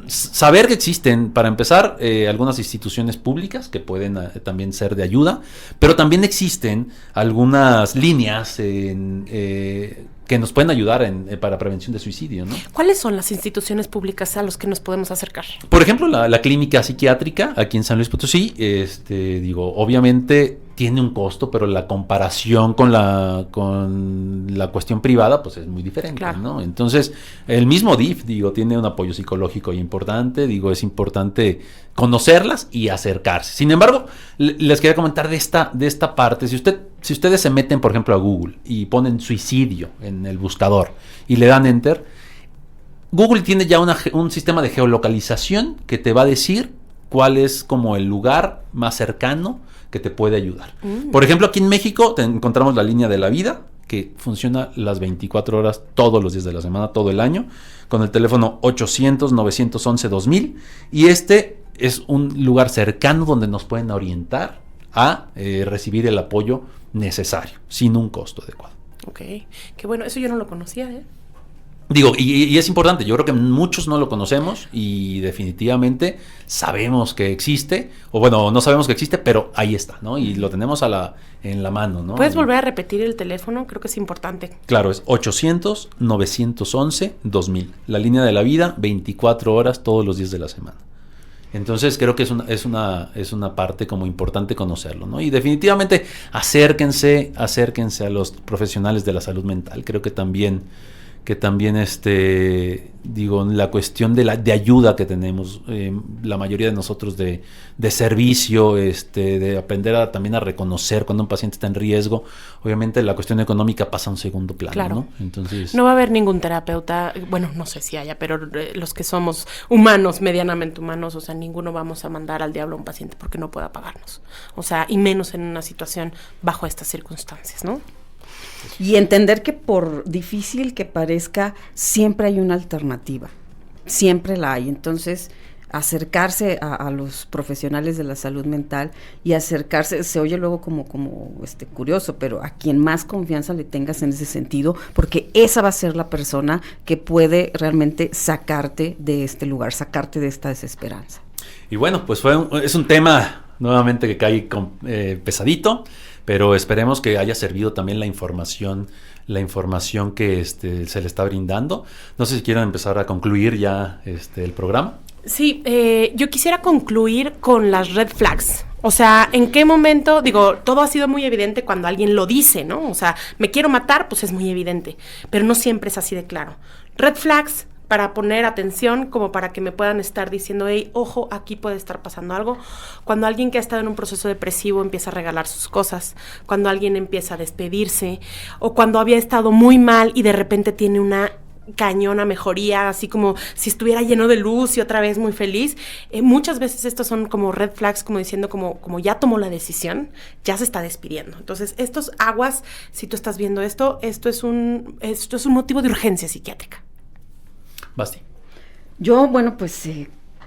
Saber que existen, para empezar, algunas instituciones públicas que pueden también ser de ayuda, pero también existen algunas líneas que nos pueden ayudar para prevención de suicidio, ¿no? ¿Cuáles son las instituciones públicas a los que nos podemos acercar? Por ejemplo, la clínica psiquiátrica aquí en San Luis Potosí, obviamente tiene un costo, pero la comparación con la cuestión privada, pues es muy diferente, claro, ¿no? Entonces, el mismo DIF, tiene un apoyo psicológico importante, es importante conocerlas y acercarse. Sin embargo, les quería comentar de esta parte. Si ustedes se meten, por ejemplo, a Google y ponen suicidio en el buscador y le dan enter, Google tiene ya un sistema de geolocalización que te va a decir cuál es como el lugar más cercano que te puede ayudar. Por ejemplo, aquí en México encontramos la línea de la vida, que funciona las 24 horas, todos los días de la semana, todo el año, con el teléfono 800-911-2000, y este es un lugar cercano donde nos pueden orientar a recibir el apoyo necesario, sin un costo adecuado. Ok, qué bueno, eso yo no lo conocía, ¿eh? Y es importante, yo creo que muchos no lo conocemos y definitivamente sabemos que existe, o bueno, no sabemos que existe, pero ahí está, ¿no? Y lo tenemos en la mano, ¿no? ¿Puedes volver a repetir el teléfono? Creo que es importante. Claro, es 800-911-2000, la línea de la vida, 24 horas todos los días de la semana. Entonces creo que es una parte como importante conocerlo, ¿no? Y definitivamente acérquense a los profesionales de la salud mental. Creo que también la cuestión de ayuda que tenemos, la mayoría de nosotros de servicio, de aprender también a reconocer cuando un paciente está en riesgo. Obviamente la cuestión económica pasa a un segundo plano, claro, ¿no? Entonces, no va a haber ningún terapeuta, bueno, no sé si haya, pero los que somos humanos, medianamente humanos, o sea, ninguno vamos a mandar al diablo a un paciente porque no pueda pagarnos. O sea, y menos en una situación bajo estas circunstancias, ¿no? Y entender que por difícil que parezca, siempre hay una alternativa, siempre la hay. Entonces, acercarse a los profesionales de la salud mental y acercarse, se oye luego como curioso, pero a quien más confianza le tengas en ese sentido, porque esa va a ser la persona que puede realmente sacarte de este lugar, sacarte de esta desesperanza. Y bueno, pues es un tema nuevamente que cae pesadito, pero esperemos que haya servido también la información que se le está brindando. No sé si quieren empezar a concluir ya el programa. Sí, yo quisiera concluir con las red flags. O sea, ¿en qué momento? Todo ha sido muy evidente cuando alguien lo dice, ¿no? O sea, me quiero matar, pues es muy evidente, pero no siempre es así de claro. Red flags para poner atención, como para que me puedan estar diciendo, hey, ojo, aquí puede estar pasando algo. Cuando alguien que ha estado en un proceso depresivo empieza a regalar sus cosas, cuando alguien empieza a despedirse, o cuando había estado muy mal y de repente tiene una cañona mejoría, así como si estuviera lleno de luz y otra vez muy feliz. Muchas veces estos son como red flags, como diciendo como ya tomó la decisión, ya se está despidiendo. Entonces, estos aguas, si tú estás viendo esto es un motivo de urgencia psiquiátrica. Basti. Yo,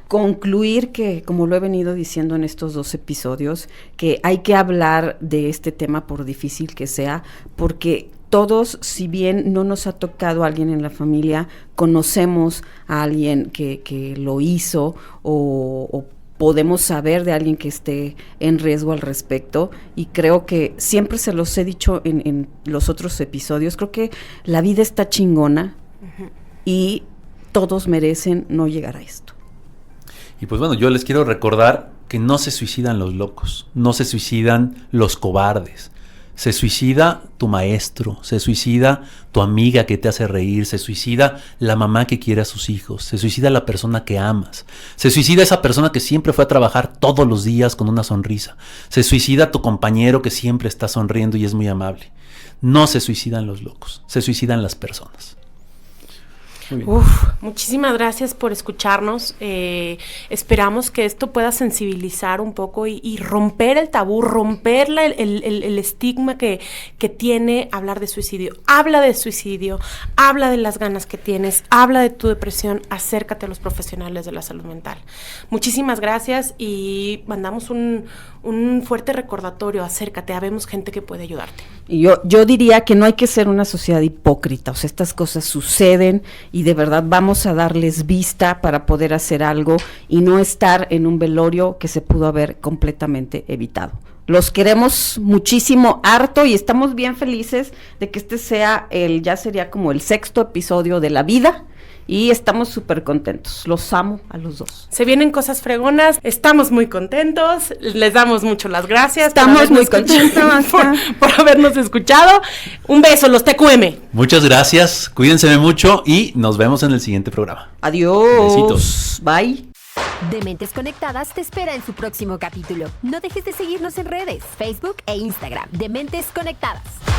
concluir que, como lo he venido diciendo en estos 2 episodios, que hay que hablar de este tema por difícil que sea, porque todos, si bien no nos ha tocado a alguien en la familia, conocemos a alguien que lo hizo o podemos saber de alguien que esté en riesgo al respecto, y creo que siempre se los he dicho en los otros episodios, creo que la vida está chingona y todos merecen no llegar a esto. Y pues bueno, yo les quiero recordar que no se suicidan los locos, no se suicidan los cobardes. Se suicida tu maestro, se suicida tu amiga que te hace reír, se suicida la mamá que quiere a sus hijos, se suicida la persona que amas, se suicida esa persona que siempre fue a trabajar todos los días con una sonrisa, se suicida tu compañero que siempre está sonriendo y es muy amable. No se suicidan los locos, se suicidan las personas. Muy bien. Muchísimas gracias por escucharnos. Esperamos que esto pueda sensibilizar un poco y romper el tabú, romper el estigma que tiene hablar de suicidio. Habla de suicidio, habla de las ganas que tienes, habla de tu depresión, acércate a los profesionales de la salud mental. Muchísimas gracias y mandamos un fuerte recordatorio, acércate, habemos gente que puede ayudarte. Y yo diría que no hay que ser una sociedad hipócrita, o sea, estas cosas suceden y de verdad vamos a darles vista para poder hacer algo y no estar en un velorio que se pudo haber completamente evitado. Los queremos muchísimo, harto, y estamos bien felices de que este sea ya sería como el 6º episodio de La Vida. Y estamos súper contentos, los amo a los dos. Se vienen cosas fregonas, estamos muy contentos, les damos mucho las gracias. Estamos muy contentos por habernos escuchado. Un beso, los TQM. Muchas gracias, cuídense mucho y nos vemos en el siguiente programa. Adiós. Besitos. Bye. Dementes Conectadas te espera en su próximo capítulo. No dejes de seguirnos en redes, Facebook e Instagram. Dementes Conectadas.